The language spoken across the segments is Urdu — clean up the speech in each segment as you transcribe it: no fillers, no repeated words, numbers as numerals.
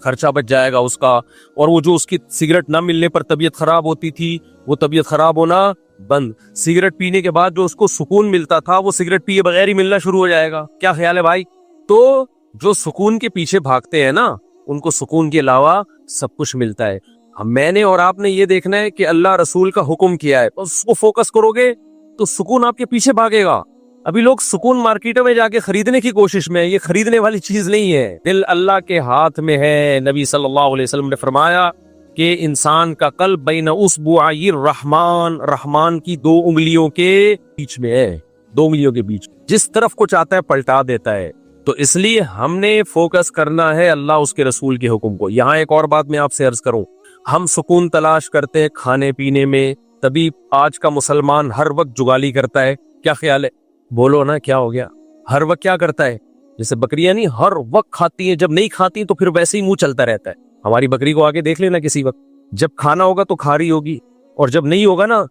خرچہ بچ جائے گا اس کا، اور وہ جو اس کی سگریٹ نہ ملنے پر طبیعت خراب ہوتی تھی وہ طبیعت خراب ہونا بند، سگریٹ پینے کے بعد جو اس کو سکون ملتا تھا وہ سگریٹ پیے بغیر ہی ملنا شروع ہو جائے گا. کیا خیال ہے بھائی؟ تو جو سکون کے پیچھے بھاگتے ہیں نا ان کو سکون کے علاوہ سب کچھ ملتا ہے. میں نے اور آپ نے یہ دیکھنا ہے کہ اللہ رسول کا حکم کیا ہے، اس کو فوکس کرو گے تو سکون آپ کے پیچھے بھاگے گا. ابھی لوگ سکون مارکیٹوں میں جا کے خریدنے کی کوشش میں، یہ خریدنے والی چیز نہیں ہے، دل اللہ کے ہاتھ میں ہے. نبی صلی اللہ علیہ وسلم نے فرمایا کہ انسان کا قلب بین اصبعی الرحمن، رحمان کی 2 انگلیوں کے بیچ میں ہے، 2 انگلیوں کے بیچ، جس طرف کو چاہتا ہے پلٹا دیتا ہے. تو اس لیے ہم نے فوکس کرنا ہے اللہ اس کے رسول کے حکم کو. یہاں ایک اور بات میں آپ سے عرض کروں، ہم سکون تلاش کرتے ہیں کھانے پینے میں، تبھی آج کا مسلمان ہر وقت جگالی کرتا ہے. کیا خیال ہے؟ بولو نا کیا ہو گیا؟ ہر وقت کیا کرتا ہے؟ جیسے بکریاں نہیں ہر وقت کھاتی ہیں، جب نہیں کھاتی تو پھر ویسے ہی منہ چلتا رہتا ہے. ہماری بکری کو آگے دیکھ لینا کسی وقت، جب کھانا ہوگا تو کھا رہی ہوگی اور جب نہیں ہوگا نا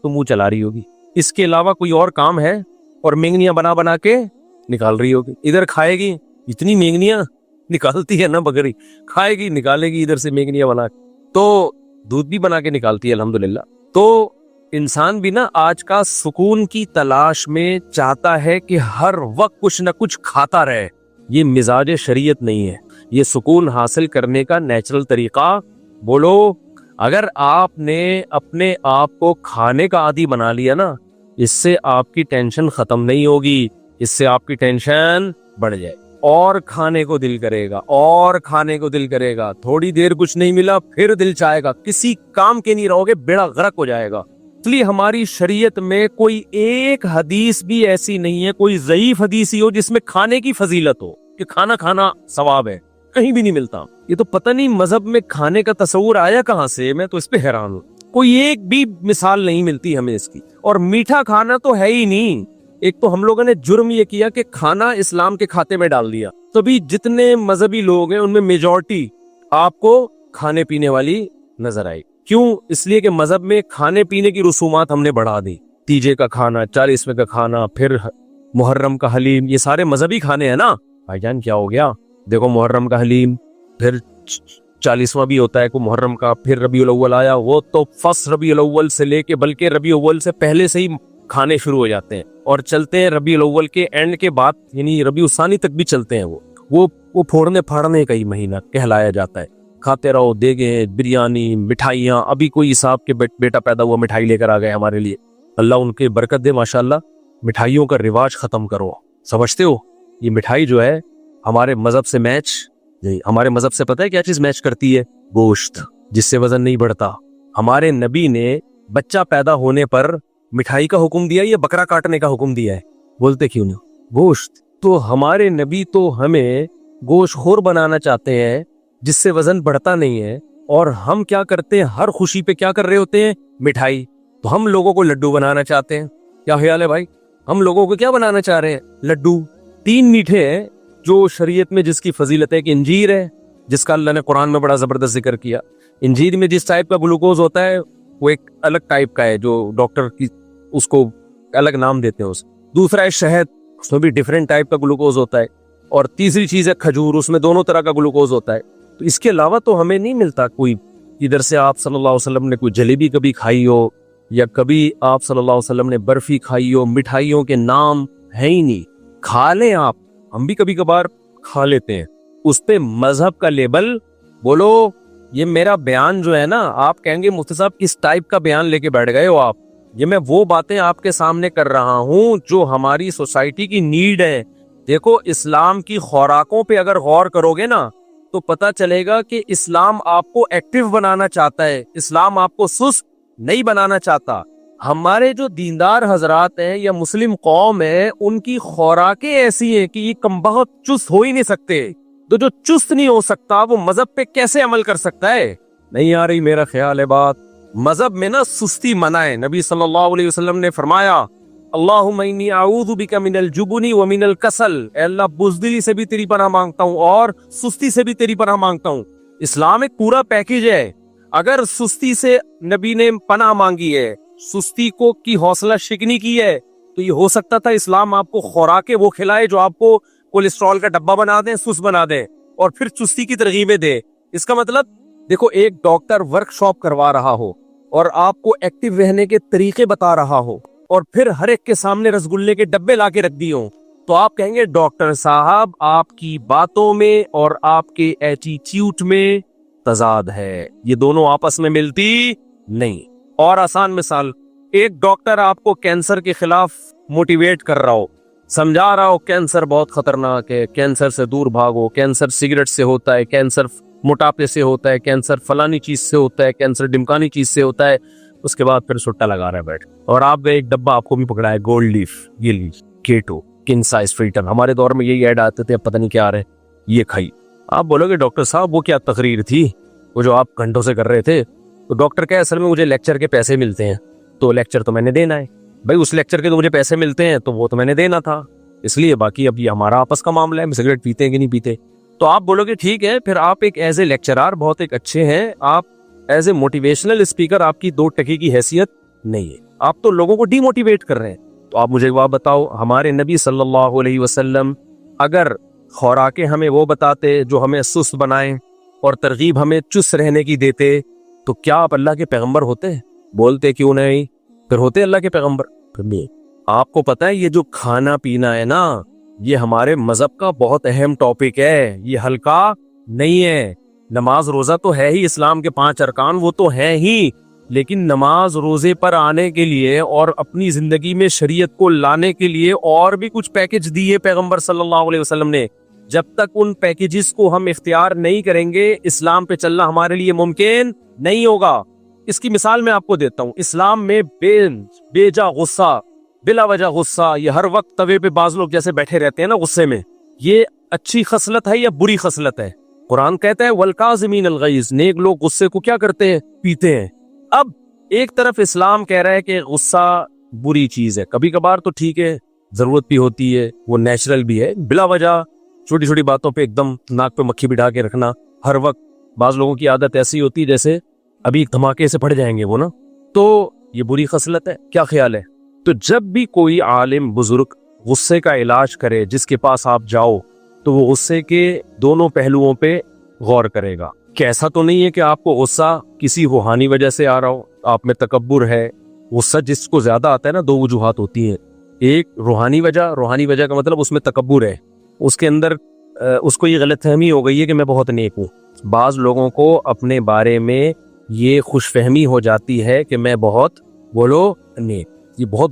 تو منہ چلا رہی ہوگی. اس کے علاوہ کوئی اور کام ہے؟ اور مینگنیاں بنا بنا کے نکال رہی ہوگی. ادھر کھائے گی، اتنی مینگنیاں نکالتی ہے نا بکری، کھائے گی نکالے گی ادھر سے مینگنیاں بنا کے، تو دودھ بھی بنا کے نکالتی ہے الحمدللہ. تو انسان بھی نا آج کا سکون کی تلاش میں چاہتا ہے کہ ہر وقت کچھ نہ کچھ کھاتا رہے. یہ مزاج شریعت نہیں ہے. یہ سکون حاصل کرنے کا نیچرل طریقہ. بولو، اگر آپ نے اپنے آپ کو کھانے کا عادی بنا لیا نا، اس سے آپ کی ٹینشن ختم نہیں ہوگی، اس سے آپ کی ٹینشن بڑھ جائے اور کھانے کو دل کرے گا اور کھانے کو دل کرے گا. تھوڑی دیر کچھ نہیں ملا پھر دل چاہے گا، کسی کام کے نہیں رہو گے، بیڑا غرق ہو جائے گا. اس لیے ہماری شریعت میں کوئی ایک حدیث بھی ایسی نہیں ہے، کوئی ضعیف حدیث ہی ہو جس میں کھانے کی فضیلت ہو کہ کھانا کھانا ثواب ہے، کہیں بھی نہیں ملتا. یہ تو پتہ نہیں مذہب میں کھانے کا تصور آیا کہاں سے، میں تو اس پہ حیران ہوں. کوئی ایک بھی مثال نہیں ملتی ہمیں اس کی. اور میٹھا کھانا تو ہے ہی نہیں. ایک تو ہم لوگوں نے جرم یہ کیا کہ کھانا اسلام کے کھاتے میں ڈال دیا. تبھی جتنے مذہبی لوگ ہیں ان میں میجورٹی آپ کو کھانے پینے والی نظر آئی. کیوں؟ اس لیے کہ مذہب میں کھانے پینے کی رسومات ہم نے بڑھا دی. تیجے کا کھانا، 40ویں کا کھانا، پھر محرم کا حلیم، یہ سارے مذہبی کھانے ہیں نا. بھائی جان کیا ہو گیا؟ دیکھو محرم کا حلیم، پھر 40واں بھی ہوتا ہے کو محرم کا، پھر ربیع الاول آیا، وہ تو فرسٹ ربیع الاول سے لے کے بلکہ ربیع الاول سے پہلے سے ہی کھانے شروع ہو جاتے ہیں اور چلتے ہیں ربیع الاول کے اینڈ کے بعد، یعنی ربیع الثانی تک بھی چلتے ہیں. وہ پھوڑنے پھاڑنے کا ہی مہینہ کہلایا جاتا ہے. کھاتے رہو، دیگیں، بریانی، مٹھائیاں. ابھی کوئی صاحب کے بیٹا پیدا ہوا، مٹھائی لے کر آ گئے ہمارے لیے، اللہ ان کے برکت دے ماشاءاللہ. مٹھائیوں کا رواج ختم کرو. سمجھتے ہو یہ مٹھائی جو ہے ہمارے مذہب سے میچ، ہمارے مذہب سے پتہ ہے کیا چیز میچ کرتی ہے؟ گوشت، جس سے وزن نہیں بڑھتا. ہمارے نبی نے بچہ پیدا ہونے پر مٹھائی کا حکم دیا یا بکرا کاٹنے کا حکم دیا ہے؟ بولتے کیوں نہیں؟ گوشت. تو ہمارے نبی تو ہمیں گوشت خور بنانا چاہتے ہیں جس سے وزن بڑھتا نہیں ہے، اور ہم کیا کرتے ہیں؟ ہر خوشی پہ کیا کر رہے ہوتے ہیں؟ مٹھائی. تو ہم لوگوں کو لڈو بنانا چاہتے ہیں. کیا خیال ہے بھائی؟ ہم لوگوں کو کیا بنانا چاہ رہے ہیں؟ لڈو. 3 میٹھے ہیں جو شریعت میں جس کی فضیلت ہے کہ انجیر ہے، جس کا اللہ نے قرآن میں بڑا زبردست ذکر کیا. انجیر میں جس ٹائپ کا گلوکوز ہوتا ہے وہ ایک الگ ٹائپ کا ہے جو ڈاکٹر کی اس کو الگ نام دیتے ہیں. دوسرا ہے شہد، اس میں بھی ڈیفرنٹ ٹائپ کا گلوکوز ہوتا ہے. اور تیسری چیز ہے کھجور، اس میں دونوں طرح کا گلوکوز ہوتا ہے. تو اس کے علاوہ تو ہمیں نہیں ملتا کوئی. ادھر سے آپ صلی اللہ علیہ وسلم نے کوئی جلیبی کبھی کھائی ہو، یا کبھی آپ صلی اللہ علیہ وسلم نے برفی کھائی ہو؟ مٹھائیوں کے نام ہے ہی نہیں. کھا لیں آپ، ہم بھی کبھی کبھار کھا لیتے ہیں. اس پہ مذہب کا لیبل. بولو یہ میرا بیان جو ہے نا، آپ کہیں گے مفتی صاحب کس ٹائپ کا بیان لے کے بیٹھ گئے ہو آپ. یہ میں وہ باتیں آپ کے سامنے کر رہا ہوں جو ہماری سوسائٹی کی نیڈ ہے. دیکھو اسلام کی خوراکوں پہ اگر غور کرو گے نا تو پتہ چلے گا کہ اسلام آپ کو ایکٹیو بنانا چاہتا ہے، اسلام آپ کو سست نہیں بنانا چاہتا. ہمارے جو دیندار حضرات ہیں یا مسلم قوم ہے، ان کی خوراکیں ایسی ہیں کہ یہ کمبخت چست ہو ہی نہیں سکتے. تو جو چست نہیں ہو سکتا وہ مذہب پہ کیسے عمل کر سکتا ہے؟ نہیں آ رہی میرا خیال ہے بات. مذہب میں نا سستی منع ہے. نبی صلی اللہ علیہ وسلم نے فرمایا اللہم انی اعوذ بک من الجبن ومن الکسل، اے اللہ بزدلی سے بھی تیری پناہ مانگتا ہوں اور سستی سے بھی تیری پناہ مانگتا ہوں. اسلام ایک پورا پیکیج ہے. اگر سستی سے نبی نے پناہ مانگی ہے، سستی کو کی حوصلہ شکنی کی ہے، تو یہ ہو سکتا تھا اسلام آپ کو خوراکیں وہ کھلائے جو آپ کو کولیسٹرول کا ڈبہ بنا دیں، سست بنا دیں، اور پھر چستی کی ترغیبیں دے. اس کا مطلب دیکھو ایک ڈاکٹر ورک شاپ کروا رہا ہو اور آپ کو ایکٹیو رہنے کے طریقے بتا رہا ہو اور پھر ہر ایک کے سامنے رسگلے کے ڈبے لا کے رکھ دیے ہوں تو آپ کہیں گے ڈاکٹر صاحب آپ کی باتوں میں اور آپ کے ایٹیٹیوڈ میں تضاد ہے، یہ دونوں آپس میں ملتی نہیں۔ اور آسان مثال، ایک ڈاکٹر آپ کو کینسر کے خلاف موٹیویٹ کر رہا ہو، سمجھا رہا ہو کینسر بہت خطرناک ہے، کینسر سے دور بھاگو، کینسر سگریٹ سے ہوتا ہے، کینسر موٹاپے سے ہوتا ہے، کینسر فلانی چیز سے ہوتا ہے، کینسر ڈمکانی چیز سے ہوتا ہے، اس کے بعد پھر سٹا لگا رہا ہے بیٹھ، اور آپ گئے ایک ڈبہ آپ کو بھی پکڑا ہے گولڈ لیف، یہ لی کیٹو کن سائز فلٹر، ہمارے دور میں یہی ایڈ آتے تھے، اب پتہ نہیں کیا آ رہے، یہ کھائی۔ آپ بولو گے ڈاکٹر صاحب وہ کیا تقریر تھی وہ جو آپ گھنٹوں سے کر رہے تھے؟ تو ڈاکٹر کہے اصل میں مجھے لیکچر کے پیسے ملتے ہیں تو لیکچر تو میں نے دینا ہے بھائی، اس لیکچر کے تو مجھے پیسے ملتے ہیں تو وہ تو میں نے دینا تھا، اس لیے باقی اب یہ ہمارا آپس کا معاملہ ہے، سگریٹ پیتے ہیں کہ نہیں پیتے۔ تو آپ بولو گے ٹھیک ہے، پھر آپ ایک ایز اے لیکچرار بہت ایک اچھے ہیں، آپ ایز اے موٹیویشنل اسپیکر آپ کی 2 ٹکے کی حیثیت نہیں ہے، آپ تو لوگوں کو ڈی موٹیویٹ کر رہے ہیں۔ تو آپ مجھے ایک بات بتاؤ، ہمارے نبی صلی اللہ علیہ وسلم اگر خوراکیں ہمیں وہ بتاتے جو ہمیں سست بنائیں اور ترغیب ہمیں چست رہنے کی دیتے تو کیا آپ اللہ کے پیغمبر ہوتے؟ بولتے کیوں نہیں، پھر ہوتے اللہ کے پیغمبر۔ آپ کو پتہ ہے یہ جو کھانا پینا ہے نا، یہ ہمارے مذہب کا بہت اہم ٹاپک ہے، یہ ہلکا نہیں ہے۔ نماز روزہ تو ہے ہی، اسلام کے 5 ارکان وہ تو ہیں ہی، لیکن نماز روزے پر آنے کے لیے اور اپنی زندگی میں شریعت کو لانے کے لیے اور بھی کچھ پیکج دیے پیغمبر صلی اللہ علیہ وسلم نے۔ جب تک ان پیکیجز کو ہم اختیار نہیں کریں گے، اسلام پہ چلنا ہمارے لیے ممکن نہیں ہوگا۔ اس کی مثال میں آپ کو دیتا ہوں، اسلام میں بے جا غصہ، بلا وجہ غصہ، یہ ہر وقت توے پہ بعض لوگ جیسے بیٹھے رہتے ہیں نا غصے میں، یہ اچھی خصلت ہے یا بری خصلت ہے؟ قرآن کہتا ہے والکاظمین الغیظ، نیک لوگ غصے کو کیا کرتے ہیں؟ پیتے ہیں۔ اب ایک طرف اسلام کہہ رہا ہے کہ غصہ بری چیز ہے، کبھی کبھار تو ٹھیک ہے، ضرورت بھی ہوتی ہے، وہ نیچرل بھی ہے، بلا وجہ چھوٹی چھوٹی باتوں پہ ایک دم ناک پہ مکھی بٹھا کے رکھنا ہر وقت، بعض لوگوں کی عادت ایسی ہوتی ہے جیسے ابھی دھماکے سے پڑ جائیں گے وہ نا، تو یہ بری خصلت ہے۔ کیا خیال ہے؟ تو جب بھی کوئی عالم بزرگ غصے کا علاج کرے جس کے پاس آپ جاؤ تو وہ غصے کے دونوں پہلوؤں پہ غور کرے گا کہ ایسا تو نہیں ہے کہ آپ کو غصہ کسی روحانی وجہ سے آ رہا ہو، آپ میں تکبر ہے۔ غصہ جس کو زیادہ آتا ہے نا، 2 وجوہات ہوتی ہیں، ایک روحانی وجہ کا مطلب اس میں تکبر ہے، اس کے اندر اس کو یہ غلط فہمی ہو گئی ہے کہ میں بہت نیک ہوں۔ بعض لوگوں کو اپنے بارے میں یہ خوش فہمی ہو جاتی ہے کہ میں بہت نیک، یہ بہت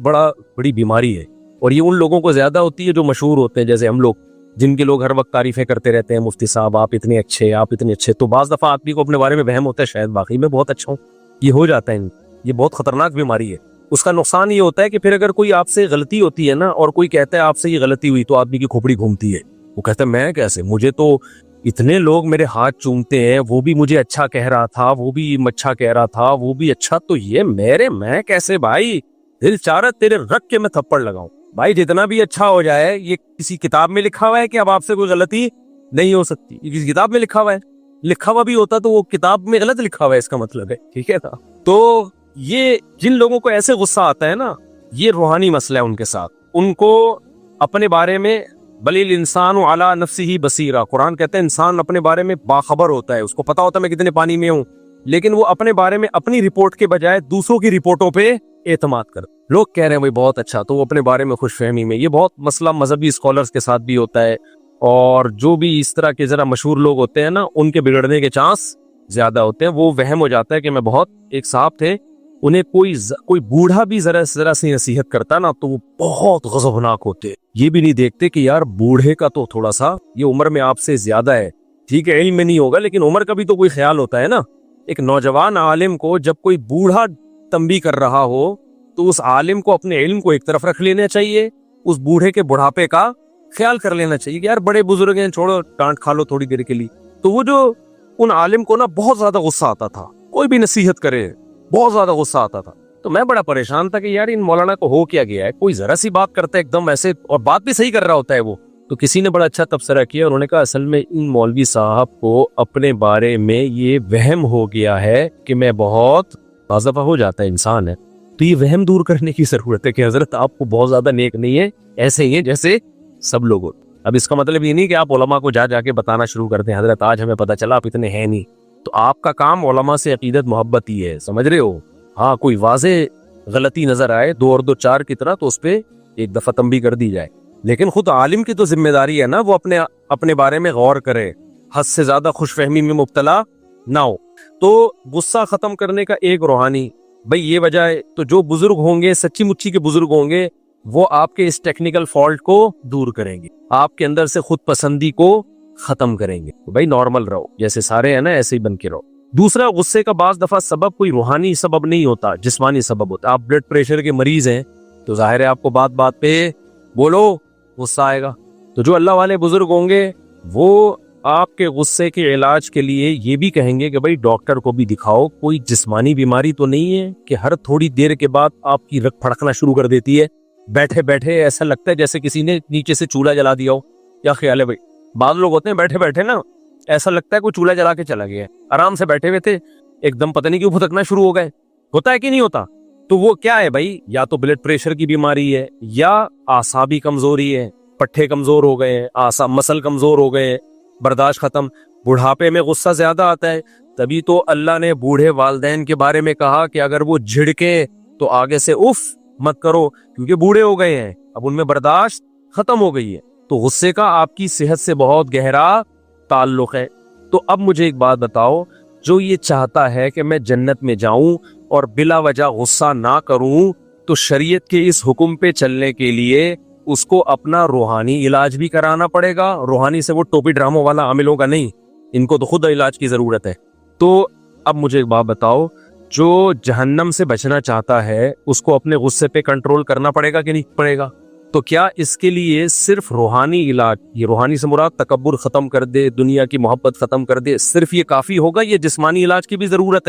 بڑی بیماری ہے، اور یہ ان لوگوں کو زیادہ ہوتی ہے جو مشہور ہوتے ہیں، جیسے ہم لوگ، جن کے لوگ ہر وقت تعریفیں کرتے رہتے ہیں، مفتی صاحب آپ اتنے اچھے، آپ اتنے اچھے، تو بعض دفعہ آدمی کو اپنے بارے میں وہم ہوتا ہے شاید واقعی میں بہت اچھا ہوں، یہ ہو جاتا ہے، یہ بہت خطرناک بیماری ہے۔ اس کا نقصان یہ ہوتا ہے کہ پھر اگر کوئی آپ سے غلطی ہوتی ہے نا اور کوئی کہتا ہے آپ سے یہ غلطی ہوئی تو آدمی کی کھوپڑی گھومتی ہے، وہ کہتا ہے میں کیسے، مجھے تو اتنے لوگ میرے ہاتھ چومتے ہیں، وہ بھی مجھے اچھا کہہ رہا تھا، وہ بھی اچھا کہہ رہا تھا، وہ بھی اچھا، تو یہ میں کیسے بھائی، دل چاہ رہا تیرے رکھ کے میں تھپڑ لگاؤں۔ بھائی جتنا بھی اچھا ہو جائے، یہ کسی کتاب میں لکھا ہوا ہے کہ اب آپ سے کوئی غلطی نہیں ہو سکتی، یہ کسی کتاب میں لکھا ہوا ہے، لکھا ہوا بھی ہوتا تو وہ کتاب میں غلط لکھا ہوا ہے، اس کا مطلب ہے، ٹھیک ہے نا؟ تو یہ جن لوگوں کو ایسے غصہ آتا ہے نا، یہ روحانی مسئلہ ہے ان کے ساتھ، ان کو اپنے بارے میں بل الانسان علی نفسہ بصیرہ، قرآن کہتا ہے انسان اپنے بارے میں باخبر ہوتا ہے، اس کو پتا ہوتا ہے میں کتنے پانی میں ہوں، لیکن وہ اپنے بارے میں اپنی رپورٹ کے بجائے دوسروں کی رپورٹوں پہ اعتماد کر، لوگ کہہ رہے ہیں بھائی بہت اچھا، تو وہ اپنے بارے میں خوش فہمی میں، یہ بہت مسئلہ مذہبی اسکالرز کے ساتھ بھی ہوتا ہے، اور جو بھی اس طرح کے ذرا مشہور لوگ ہوتے ہیں نا، ان کے بگڑنے کے چانس زیادہ ہوتے ہیں، وہ وہم ہو جاتا ہے کہ میں بہت، ایک صاحب تھے انہیں کوئی بوڑھا بھی ذرا سی نصیحت کرتا نا تو وہ بہت غضبناک ہوتے، یہ بھی نہیں دیکھتے کہ یار بوڑھے کا تو تھوڑا سا یہ عمر میں آپ سے زیادہ ہے، ٹھیک ہے علم میں نہیں ہوگا لیکن عمر کا بھی تو کوئی خیال ہوتا ہے نا۔ ایک نوجوان عالم کو جب کوئی بوڑھا تنبیہ کر رہا ہو تو اس عالم کو اپنے علم کو ایک طرف رکھ لینا چاہیے، اس بوڑھے کے بڑھاپے کا خیال کر لینا چاہیے کہ یار بڑے بزرگ ہیں، چھوڑو ڈانٹ کھا لو تھوڑی دیر کے لیے۔ تو وہ جو ان عالم کو نا بہت زیادہ غصہ آتا تھا، کوئی بھی نصیحت کرے بہت زیادہ غصہ آتا تھا، تو میں بڑا پریشان تھا کہ یار ان مولانا کو ہو کیا گیا ہے، کوئی ذرا سی بات کرتا ہے ایک دم ایسے، اور بات بھی صحیح کر رہا ہوتا ہے وہ۔ تو کسی نے بڑا اچھا تبصرہ کیا، انہوں نے کہا اصل میں ان مولوی صاحب کو اپنے بارے میں یہ وہم ہو گیا ہے کہ میں بہت، بعض دفعہ ہو جاتا ہے انسان ہے، تو یہ وہم دور کرنے کی ضرورت ہے کہ حضرت آپ کو بہت زیادہ نیک نہیں ہے، ایسے ہی ہے جیسے سب لوگ ہوتے۔ اب اس کا مطلب یہ نہیں کہ آپ علماء کو جا جا کے بتانا شروع کر دیں حضرت آج ہمیں پتہ چلا آپ اتنے ہیں نہیں. تو آپ کا کام علماء سے عقیدت محبت ہی ہے, سمجھ رہے ہو. ہاں کوئی واضح غلطی نظر آئے 2 اور 2 4 کی طرح تو اس پہ ایک دفعہ تنبیہ کر دی جائے, لیکن خود عالم کی تو ذمہ داری ہے نا وہ اپنے بارے میں غور کرے, حد سے زیادہ خوش فہمی میں مبتلا نہ ہو. تو غصہ ختم کرنے کا ایک روحانی بھئی یہ وجہ ہے. تو جو بزرگ ہوں گے, سچی مچی کے بزرگ ہوں گے, وہ آپ کے اس ٹیکنیکل فالٹ کو دور کریں گے, آپ کے اندر سے خود پسندی کو ختم کریں گے. بھئی نارمل رہو, جیسے سارے ہیں نا ایسے ہی بن کے رہو. دوسرا, غصے کا بعض دفعہ سبب کوئی روحانی سبب نہیں ہوتا, جسمانی سبب ہوتا. آپ بلڈ پریشر کے مریض ہیں تو ظاہر ہے آپ کو بات بات پہ بولو غصہ آئے گا. تو جو اللہ والے بزرگ ہوں گے وہ آپ کے غصے کے علاج کے لیے یہ بھی کہیں گے کہ بھئی ڈاکٹر کو بھی دکھاؤ, کوئی جسمانی بیماری تو نہیں ہے کہ ہر تھوڑی دیر کے بعد آپ کی رگ پھڑکنا شروع کر دیتی ہے, بیٹھے بیٹھے ایسا لگتا ہے جیسے کسی نے نیچے سے چولہا جلا دیا ہو. کیا خیال ہے بھئی؟ بعض لوگ ہوتے ہیں بیٹھے بیٹھے نا ایسا لگتا ہے کوئی چولہا جلا کے چلا گیا ہے, آرام سے بیٹھے ہوئے تھے ایک دم پتہ نہیں کیوں پھٹکنا شروع ہو گئے. ہوتا ہے کہ نہیں ہوتا؟ تو وہ کیا ہے بھائی, یا تو بلڈ پریشر کی بیماری ہے, یا اعصابی کمزوری ہے, پٹھے کمزور ہو گئے ہیں, اعصاب مسل کمزور ہو گئے ہیں, برداشت ختم. بڑھاپے میں غصہ زیادہ آتا ہے, تبھی تو اللہ نے بوڑھے والدین کے بارے میں کہا کہ اگر وہ جھڑکے تو آگے سے اف مت کرو, کیونکہ بوڑھے ہو گئے ہیں, اب ان میں برداشت ختم ہو گئی ہے. تو غصے کا آپ کی صحت سے بہت گہرا تعلق ہے. تو اب مجھے ایک بات بتاؤ, جو یہ چاہتا ہے کہ میں جنت میں جاؤں اور بلا وجہ غصہ نہ کروں, تو شریعت کے اس حکم پہ چلنے کے لیے اس کو اپنا روحانی علاج بھی کرانا پڑے گا. روحانی سے وہ ٹوپی ڈراموں والا عامل ہوگا نہیں, ان کو تو خود علاج کی ضرورت ہے. تو اب مجھے ایک بات بتاؤ, جو جہنم سے بچنا چاہتا ہے اس کو اپنے غصے پہ کنٹرول کرنا پڑے گا کہ نہیں پڑے گا؟ تو کیا اس کے لیے صرف روحانی علاج, یہ روحانی سے مراد تکبر ختم کر دے, دنیا کی محبت ختم کر دے, صرف یہ کافی ہوگا؟ یہ جسمانی علاج کی بھی ضرورت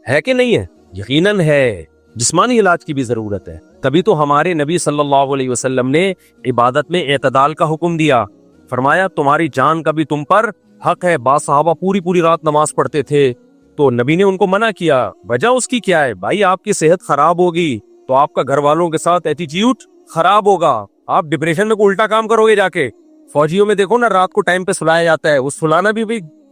ہے کہ نہیں ہے؟ یقیناً ہے, جسمانی علاج کی بھی ضرورت ہے. تبھی تو ہمارے نبی صلی اللہ علیہ وسلم نے عبادت میں اعتدال کا حکم دیا. فرمایا تمہاری جان کا بھی تم پر حق ہے. بعض صحابہ پوری رات نماز پڑھتے تھے تو نبی نے ان کو منع کیا. وجہ اس کی کیا ہے بھائی؟ آپ کی صحت خراب ہوگی تو آپ کا گھر والوں کے ساتھ ایٹیٹیوڈ خراب ہوگا, آپ ڈپریشن میں کوئی الٹا کام کرو گے جا کے. فوجیوں میں دیکھو نا, رات کو ٹائم پہ سلایا جاتا ہے, وہ سلانا بھی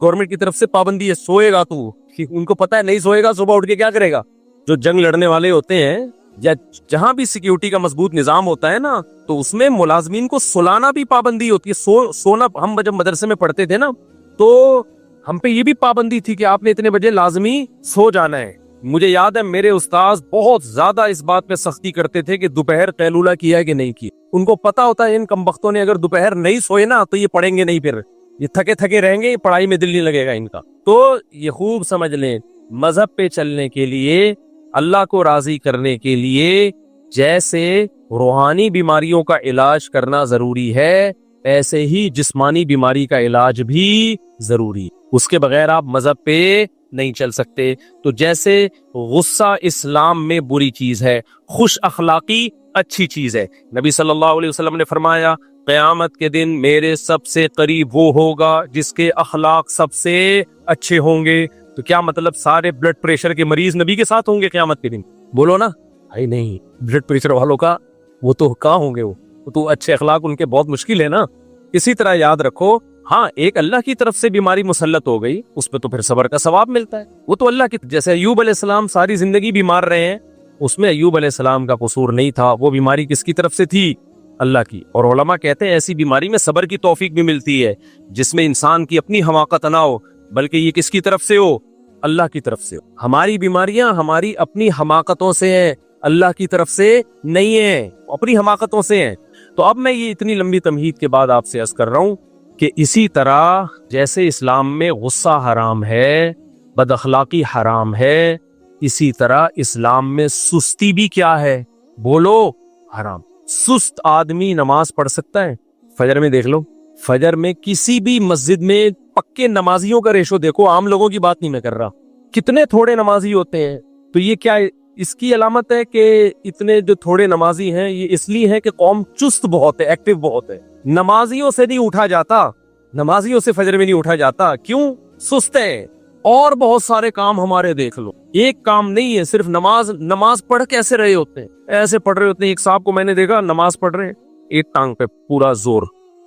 گورنمنٹ کی طرف سے پابندی ہے. سوئے گا تو ان کو پتا ہے نہیں سوئے گا صبح اٹھ کے کیا کرے گا. جو جنگ لڑنے والے ہوتے ہیں یا جہاں بھی سیکیورٹی کا مضبوط نظام ہوتا ہے نا, تو اس میں ملازمین کو سلانا بھی پابندی ہوتی ہے. سونا ہم جب مدرسے میں پڑھتے تھے نا تو ہم پہ یہ بھی پابندی تھی کہ آپ نے اتنے بجے لازمی سو جانا ہے. مجھے یاد ہے میرے استاذ بہت زیادہ اس بات پہ سختی کرتے تھے کہ دوپہر قیلولہ کیا ہے کہ نہیں کیا. ان کو پتا ہوتا ہے ان کمبختوں نے اگر دوپہر نہیں سوئے نا تو یہ پڑھیں گے نہیں, پھر یہ تھکے رہیں گے, پڑھائی میں دل نہیں لگے گا ان کا. تو یہ خوب سمجھ لیں, مذہب پہ چلنے کے لیے, اللہ کو راضی کرنے کے لیے جیسے روحانی بیماریوں کا علاج کرنا ضروری ہے, ایسے ہی جسمانی بیماری کا علاج بھی ضروری. اس کے بغیر آپ مذہب پہ نہیں چل سکتے. تو جیسے غصہ اسلام میں بری چیز ہے, خوش اخلاقی اچھی چیز ہے. نبی صلی اللہ علیہ وسلم نے فرمایا قیامت کے دن میرے سب سے قریب وہ ہوگا جس کے اخلاق سب سے اچھے ہوں گے. تو کیا مطلب سارے بلڈ پریشر کے مریض نبی کے ساتھ ہوں گے قیامت کے دن؟ بولو نا بھائی نہیں, بلڈ پریشر والوں کا وہ تو کہاں ہوں گے, وہ تو اچھے اخلاق ان کے بہت مشکل ہے نا. اسی طرح یاد رکھو, ہاں ایک اللہ کی طرف سے بیماری مسلط ہو گئی, اس پہ تو پھر صبر کا ثواب ملتا ہے. وہ تو اللہ کی, جیسے ایوب علیہ السلام ساری زندگی بیمار رہے ہیں, اس میں ایوب علیہ السلام کا قصور نہیں تھا, وہ بیماری کس کی طرف سے تھی؟ اللہ کی. اور علماء کہتے ہیں ایسی بیماری میں صبر کی توفیق بھی ملتی ہے, جس میں انسان کی اپنی حماقت نہ ہو, بلکہ یہ کس کی طرف سے ہو؟ اللہ کی طرف سے. ہماری بیماریاں ہماری اپنی حماقتوں سے ہیں, اللہ کی طرف سے نہیں ہیں, اپنی حماقتوں سے ہیں. تو اب میں یہ اتنی لمبی تمہید کے بعد آپ سے عرض کر رہا ہوں کہ اسی طرح جیسے اسلام میں غصہ حرام ہے, بد اخلاقی حرام ہے, اسی طرح اسلام میں سستی بھی کیا ہے؟ بولو حرام. سست آدمی نماز پڑھ سکتا ہے؟ فجر میں دیکھ لو, فجر میں کسی بھی مسجد میں پکے نمازیوں کا ریشو دیکھو, عام لوگوں کی بات نہیں میں کر رہا, کتنے تھوڑے نمازی ہوتے ہیں. تو یہ کیا اس کی علامت ہے کہ اتنے جو تھوڑے نمازی ہیں یہ اس لیے ہے کہ قوم چست بہت ہے, ایکٹیو بہت ہے. نمازیوں سے نہیں اٹھا جاتا, نمازیوں سے فجر میں نہیں اٹھا جاتا. کیوں؟ سست ہے. اور بہت سارے کام ہمارے دیکھ لو, ایک کام نہیں ہے, صرف نماز پڑھ کیسے رہے ہوتے ہیں, ایسے پڑھ رہے ہوتے ہیں. ایک صاحب کو میں نے دیکھا نماز پڑھ رہے ہیں, ایک ٹانگ پہ پورا زور,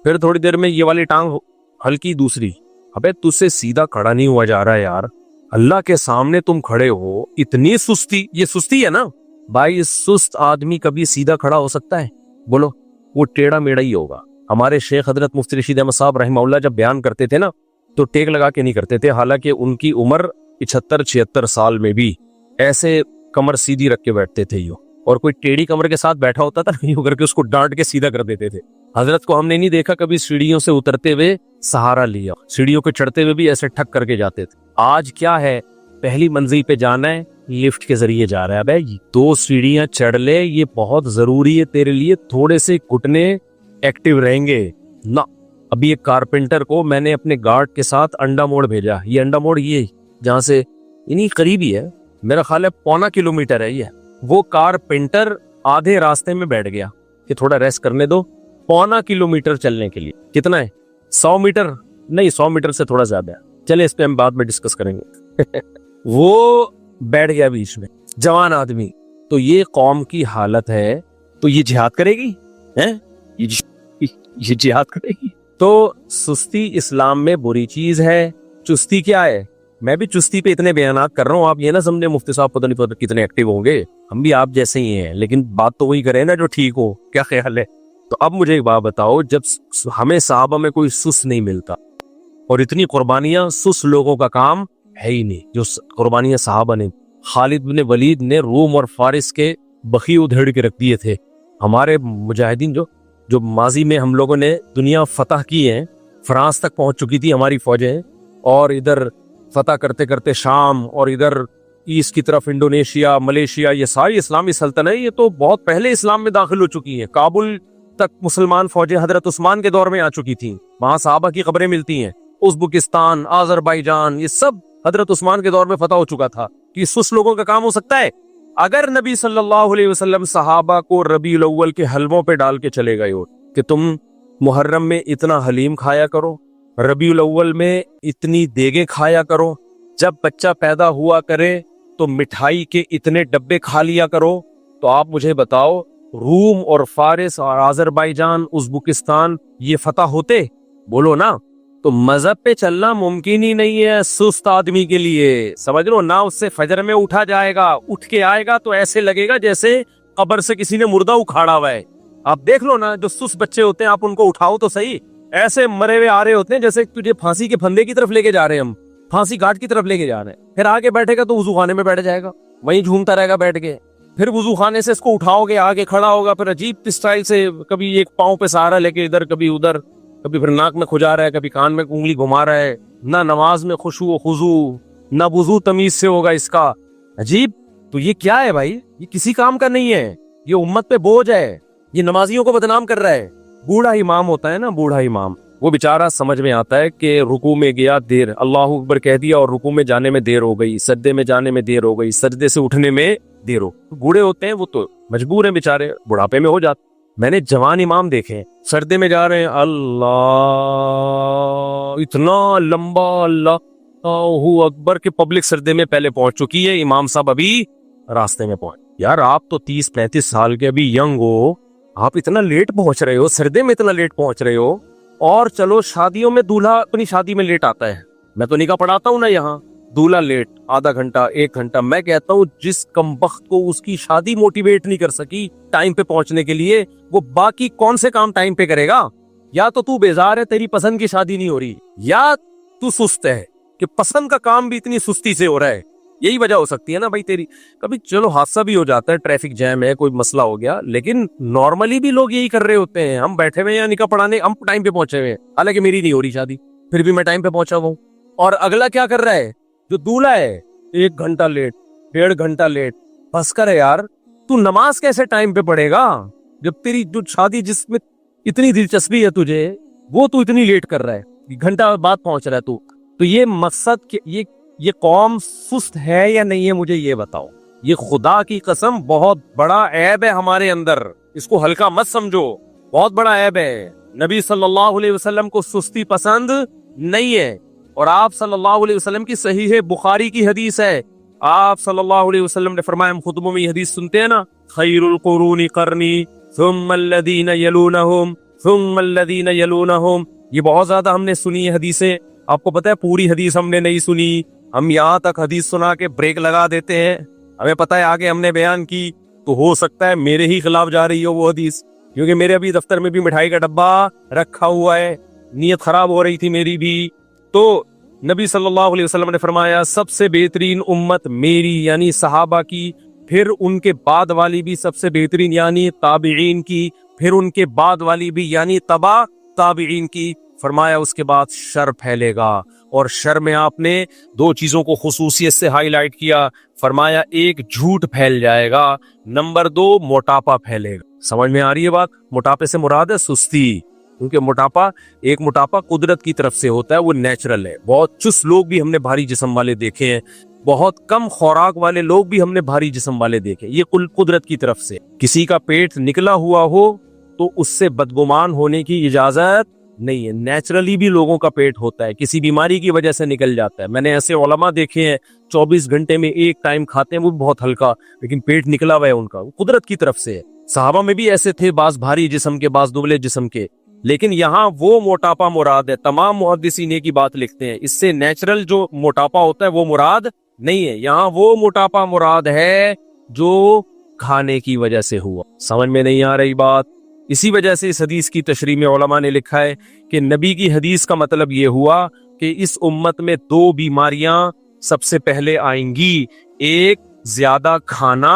پھر تھوڑی دیر میں یہ والی ٹانگ ہلکی دوسری. ابے تجھ سے سیدھا کھڑا نہیں ہوا جا رہا ہے یار, اللہ کے سامنے تم کھڑے ہو, اتنی سستی, یہ سستی ہے نا بھائی. سست آدمی کبھی سیدھا کھڑا ہو سکتا ہے؟ بولو, وہ ٹیڑھا میڑا ہی ہوگا. ہمارے شیخ حضرت مفتی رشید احمد صاحب رحمہ اللہ جب بیان کرتے تھے نا تو ٹیک لگا کے نہیں کرتے تھے, حالانکہ ان کی عمر 75-76 سال میں بھی ایسے کمر سیدھی رکھ کے بیٹھتے تھے یوں, اور کوئی ٹیڑھی کمر کے ساتھ بیٹھا ہوتا تھا یوں کر کے اس کو ڈانٹ کے سیدھا کر دیتے تھے. حضرت کو ہم نے نہیں دیکھا کبھی سیڑھیوں سے اترتے ہوئے سہارا لیا, سیڑھیوں کو چڑھتے ہوئے بھی ایسے ٹھک کر کے جاتے تھے. آج کیا ہے, پہلی منزل پہ جانا ہے لفٹ کے ذریعے جا رہا ہے. بھائی 2 سیڑھیاں چڑھ لے, یہ بہت ضروری ہے تیرے لیے, تھوڑے سے گھٹنے ایکٹیو رہیں گے نا. ابھی ایک کارپینٹر کو میں نے اپنے گارڈ کے ساتھ انڈا موڑ بھیجا. یہ انڈا موڑ یہ جہاں سے انہیں قریب ہی ہے, میرا خیال ہے 0.25 کلومیٹر ہے یہ. وہ کارپینٹر آدھے راستے میں بیٹھ گیا کہ تھوڑا ریسٹ کرنے دو. 0.25 کلومیٹر چلنے کے لیے کتنا ہے, 100 میٹر نہیں, 100 میٹر سے تھوڑا زیادہ ہے. چلے اس پہ ہم بعد میں ڈسکس کریں گے. وہ بیٹھ گیا بیچ میں, جوان آدمی. تو یہ قوم کی حالت ہے, تو یہ جہاد کرے گی, یہ جہاد کرے گی. تو سستی اسلام میں بری چیز ہے. چستی کیا ہے, میں بھی چستی پہ اتنے بیانات کر رہا ہوں, آپ یہ نہ سمجھے مفتی صاحب پتہ نہیں کتنے ایکٹیو ہوں گے, ہم بھی آپ جیسے ہی ہیں, لیکن بات تو وہی کریں نا جو ٹھیک ہو. کیا خیال ہے؟ تو اب مجھے ایک بات بتاؤ, جب ہمیں صحابہ میں کوئی سس نہیں ملتا, اور اتنی قربانیاں سس لوگوں کا کام ہے ہی نہیں جو قربانیاں صحابہ نے. خالد بن ولید نے روم اور فارس کے بخی ادھیڑ کے رکھ دیے تھے. ہمارے مجاہدین جو ماضی میں ہم لوگوں نے دنیا فتح کی ہیں, فرانس تک پہنچ چکی تھی ہماری فوجیں, اور ادھر فتح کرتے کرتے شام, اور ادھر ایسٹ کی طرف انڈونیشیا, ملیشیا, یہ ساری اسلامی سلطنتیں یہ تو بہت پہلے اسلام میں داخل ہو چکی ہیں. کابل تک مسلمان فوجیں حضرت عثمان کے دور میں آ چکی تھیں, وہاں صحابہ کی قبریں ملتی ہیں. ازبکستان, آذربائیجان, یہ سب حضرت عثمان کے دور میں فتح ہو چکا تھا. کہ سس لوگوں کا کام ہو سکتا ہے؟ اگر نبی صلی اللہ علیہ وسلم صحابہ کو ربیع الاول کے حلووں پہ ڈال کے چلے گئے ہو کہ تم محرم میں اتنا حلیم کھایا کرو, ربیع الاول میں اتنی دیگیں کھایا کرو, جب بچہ پیدا ہوا کرے تو مٹھائی کے اتنے ڈبے کھا لیا کرو, تو آپ مجھے بتاؤ روم اور فارس اور آذربائیجان, ازبکستان یہ فتح ہوتے؟ بولو نا. تو مذہب پہ چلنا ممکن ہی نہیں ہے سست آدمی کے لیے, سمجھ لو نا. اس سے فجر میں اٹھا جائے گا, اٹھ کے آئے گا تو ایسے لگے گا جیسے قبر سے کسی نے مردہ اکھاڑا ہوا ہے. آپ دیکھ لو نا, جو سست بچے ہوتے ہیں آپ ان کو اٹھاؤ تو صحیح, ایسے مرے ہوئے آ رہے ہوتے ہیں جیسے تجھے پھانسی کے پھندے کی طرف لے کے جا رہے ہیں, ہم پھانسی گھاٹ کی طرف لے کے جا رہے ہیں. پھر آگے بیٹھے گا تو وضو خانے میں بیٹھ جائے گا, وہیں جھومتا رہے گا بیٹھ کے. پھر وضو خانے سے اس کو اٹھاؤ گے, آگے کھڑا ہوگا, پھر عجیب اسٹائل سے کبھی ایک پاؤں پہ سہارا لے کے ادھر, کبھی ادھر, کبھی پھر ناک میں کھجا رہا ہے, کبھی کان میں انگلی گھما رہا ہے. نہ نماز میں خشوع و خضوع, نہ وضو تمیز سے ہوگا اس کا. عجیب. تو یہ کیا ہے بھائی؟ یہ کسی کام کا نہیں ہے, یہ امت پہ بوجھ ہے, یہ نمازیوں کو بدنام کر رہا ہے. بوڑھا امام ہوتا ہے نا, بوڑھا امام, وہ بیچارہ سمجھ میں آتا ہے کہ رکوع میں گیا دیر, اللہ اکبر کہہ دیا اور رکوع میں جانے میں دیر ہو گئی, سجدے میں جانے میں دیر ہو گئی, سجدے سے اٹھنے میں دیر ہو. بوڑھے ہوتے ہیں وہ تو مجبور ہیں بیچارے, بڑھاپے میں ہو جاتے. میں نے جوان امام دیکھے سردے میں جا رہے ہیں, اللہ اتنا لمبا, اللہ اکبر کے پبلک سردے میں پہلے پہنچ چکی ہے, امام صاحب ابھی راستے میں پہنچ. یار آپ تو 30-35 سال کے ابھی ینگ ہو, آپ اتنا لیٹ پہنچ رہے ہو, سردے میں اتنا لیٹ پہنچ رہے ہو. اور چلو شادیوں میں دولہا اپنی شادی میں لیٹ آتا ہے, میں تو نکاح پڑھاتا ہوں نا یہاں, دولہا لیٹ آدھا گھنٹہ 1 گھنٹہ. میں کہتا ہوں جس کمبخت کو اس کی شادی موٹیویٹ نہیں کر سکی ٹائم پہ پہنچنے کے لیے, وہ باقی کون سے کام ٹائم پہ کرے گا؟ یا تو بیزار ہے, تیری پسند کی شادی نہیں ہو رہی, یا تو سست ہے کہ پسند کا کام بھی اتنی سستی سے ہو رہا ہے. یہی وجہ ہو سکتی ہے نا بھائی تیری. کبھی چلو حادثہ بھی ہو جاتا ہے, ٹریفک جیم ہے, کوئی مسئلہ ہو گیا, لیکن نارملی بھی لوگ یہی کر رہے ہوتے ہیں. ہم بیٹھے ہوئے ہیں نکاح پڑھانے, ہم ٹائم پہ پہنچے ہوئے ہیں, حالانکہ میری نہیں ہو رہی شادی, پھر بھی میں ٹائم پہ پہنچا ہوا ہوں. اور اگلا کیا کر رہا ہے, جو دولہا ہے 1 گھنٹہ لیٹ, 1.5 گھنٹہ لیٹ. بس کر یار, تو نماز کیسے ٹائم پہ پڑھے گا جب تیری جو شادی جس میں اتنی دلچسپی ہے تجھے, وہ تو اتنی لیٹ کر رہا ہے, 1 گھنٹہ بعد پہنچ رہا ہے تو. تو یہ مقصد یہ قوم سست ہے یا نہیں ہے, مجھے یہ بتاؤ. یہ خدا کی قسم بہت بڑا عیب ہے ہمارے اندر, اس کو ہلکا مت سمجھو, بہت بڑا عیب ہے. نبی صلی اللہ علیہ وسلم کو سستی پسند نہیں ہے, اور آپ صلی اللہ علیہ وسلم کی صحیح بخاری کی حدیث ہے, آپ صلی اللہ علیہ وسلم نے فرمایا, ہم خطبوں میں یہ حدیث سنتے ہیں نا, خیر القرون قرنی ثم الذین یلونہم ثم الذین یلونہم، یہ بہت زیادہ ہم نے سنی ہے حدیثیں. آپ کو پتہ ہے پوری حدیث ہم نے نہیں سنی، ہم یہاں تک حدیث سنا کے بریک لگا دیتے ہیں. ہمیں پتہ ہے آگے ہم نے بیان کی تو ہو سکتا ہے میرے ہی خلاف جا رہی ہو وہ حدیث، کیونکہ میرے ابھی دفتر میں بھی مٹھائی کا ڈبہ رکھا ہوا ہے، نیت خراب ہو رہی تھی میری بھی. تو نبی صلی اللہ علیہ وسلم نے فرمایا سب سے بہترین امت میری یعنی صحابہ کی، پھر ان کے بعد والی بھی سب سے بہترین یعنی تابعین کی، پھر ان کے بعد والی بھی یعنی تبع تابعین کی. فرمایا اس کے بعد شر پھیلے گا، اور شر میں آپ نے دو چیزوں کو خصوصیت سے ہائی لائٹ کیا. فرمایا ایک جھوٹ پھیل جائے گا، نمبر دو موٹاپا پھیلے گا. سمجھ میں آ رہی ہے بات؟ موٹاپے سے مراد ہے سستی، کیونکہ موٹاپا قدرت کی طرف سے ہوتا ہے، وہ نیچرل ہے. بہت چست لوگ بھی ہم نے بھاری جسم والے دیکھے ہیں، بہت کم خوراک والے لوگ بھی ہم نے بھاری جسم والے دیکھے. یہ کل قدرت کی طرف سے. کسی کا پیٹ نکلا ہوا ہو تو اس سے بدگمان ہونے کی اجازت نہیں ہے. نیچرلی بھی لوگوں کا پیٹ ہوتا ہے، کسی بیماری کی وجہ سے نکل جاتا ہے. میں نے ایسے علماء دیکھے ہیں 24 گھنٹے میں ایک ٹائم کھاتے ہیں، وہ بہت ہلکا، لیکن پیٹ نکلا ہوا ہے ان کا، قدرت کی طرف سے. صحابہ میں بھی ایسے تھے، بعض بھاری جسم کے، بعض دبلے جسم کے. لیکن یہاں وہ موٹاپا مراد ہے. تمام محدثین ایک ہی بات لکھتے ہیں، اس سے نیچرل جو موٹاپا ہوتا ہے وہ مراد نہیں ہے. یہاں وہ موٹاپا مراد ہے جو کھانے کی وجہ سے ہوا. سمجھ میں نہیں آ رہی بات؟ اسی وجہ سے اس حدیث کی تشریح میں علماء نے لکھا ہے کہ نبی کی حدیث کا مطلب یہ ہوا کہ اس امت میں دو بیماریاں سب سے پہلے آئیں گی. ایک زیادہ کھانا،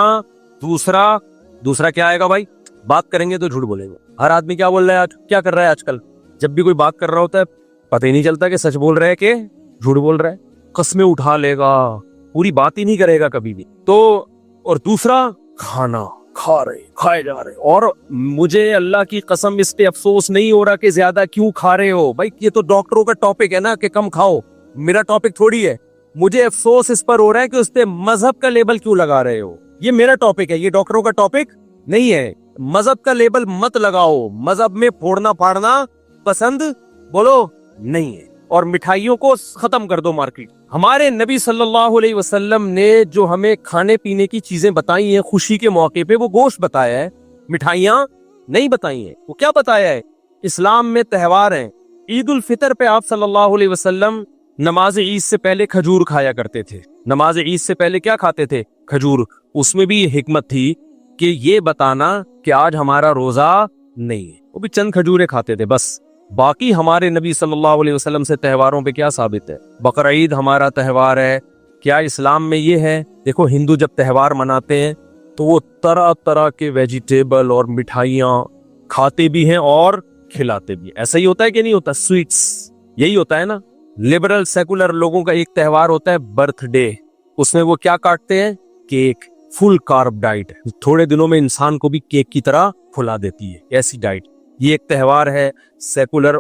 دوسرا کیا آئے گا بھائی؟ بات کریں گے تو جھوٹ بولیں گے. ہر آدمی کیا بول رہا ہے آج، کیا کر رہا ہے آج کل؟ جب بھی کوئی بات کر رہا ہوتا ہے پتہ ہی نہیں چلتا کہ سچ بول رہا ہے کہ جھوٹ بول رہا ہے. قسمیں اٹھا لے گا، پوری بات ہی نہیں کرے گا کبھی بھی. تو اور دوسرا کھانا، کھائے جا رہے. اور مجھے اللہ کی قسم اس پہ افسوس نہیں ہو رہا کہ زیادہ کیوں کھا رہے ہو. بھائی یہ تو ڈاکٹروں کا ٹاپک ہے نا کہ کم کھاؤ، میرا ٹاپک تھوڑی ہے. مجھے افسوس اس پر ہو رہا ہے کہ اس پہ مذہب کا لیبل کیوں لگا رہے ہو. یہ میرا ٹاپک ہے، یہ ڈاکٹروں کا ٹاپک نہیں ہے. مذہب کا لیبل مت لگاؤ. مذہب میں پھوڑنا پھاڑنا پسند بولو نہیں ہے. اور مٹھائیوں کو ختم کر دو مارکیٹ. ہمارے نبی صلی اللہ علیہ وسلم نے جو ہمیں کھانے پینے کی چیزیں بتائی ہیں خوشی کے موقع پہ، وہ گوشت بتایا ہے، مٹھائیاں نہیں بتائی ہیں. وہ کیا بتایا ہے؟ اسلام میں تہوار ہیں. عید الفطر پہ آپ صلی اللہ علیہ وسلم نماز عید سے پہلے کھجور کھایا کرتے تھے. نماز عید سے پہلے کیا کھاتے تھے؟ کھجور. اس میں بھی یہ حکمت تھی کہ یہ بتانا کہ آج ہمارا روزہ نہیں ہے. وہ بھی چند کھجوریں کھاتے تھے بس. باقی ہمارے نبی صلی اللہ علیہ وسلم سے تہواروں پہ کیا ثابت ہے؟ بقرعید ہمارا تہوار ہے. کیا اسلام میں یہ ہے؟ دیکھو ہندو جب تہوار مناتے ہیں تو وہ طرح طرح کے ویجیٹیبل اور مٹھائیاں کھاتے بھی ہیں اور کھلاتے بھی. ایسا ہی ہوتا ہے کہ نہیں ہوتا؟ سویٹس یہی ہوتا ہے نا. لبرل سیکولر لوگوں کا ایک تہوار ہوتا ہے برتھ ڈے. اس میں وہ کیا کاٹتے ہیں؟ کیک. فل کارب ڈائٹ، تھوڑے دنوں میں انسان کو بھی کیک کی طرح کھلا دیتی ہے، ایسی ڈائٹ. یہ ایک تہوار ہے سیکولر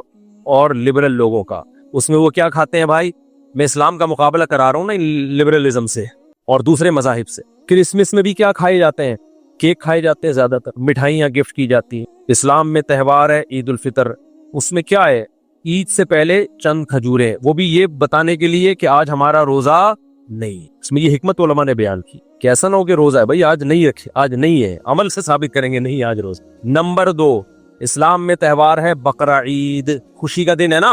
اور لبرل لوگوں کا. اس میں وہ کیا کھاتے ہیں بھائی؟ میں اسلام کا مقابلہ کرا رہا ہوں نا لبرلزم سے اور دوسرے مذاہب سے. کرسمس میں بھی کیا کھائے جاتے ہیں؟ کیک کھائے جاتے ہیں، زیادہ تر مٹھائیاں گفٹ کی جاتی ہیں. اسلام میں تہوار ہے عید الفطر. اس میں کیا ہے؟ عید سے پہلے چند کھجوریں، وہ بھی یہ بتانے کے لیے کہ آج ہمارا روزہ نہیں. اس میں یہ حکمت علماء نے بیان کی کہ ایسا نہ ہو کہ روزہ ہے بھائی آج نہیں رکھے، آج نہیں ہے، عمل سے ثابت کریں گے نہیں آج روزہ. نمبر 2، اسلام میں تہوار ہے بقرعید. خوشی کا دن ہے نا،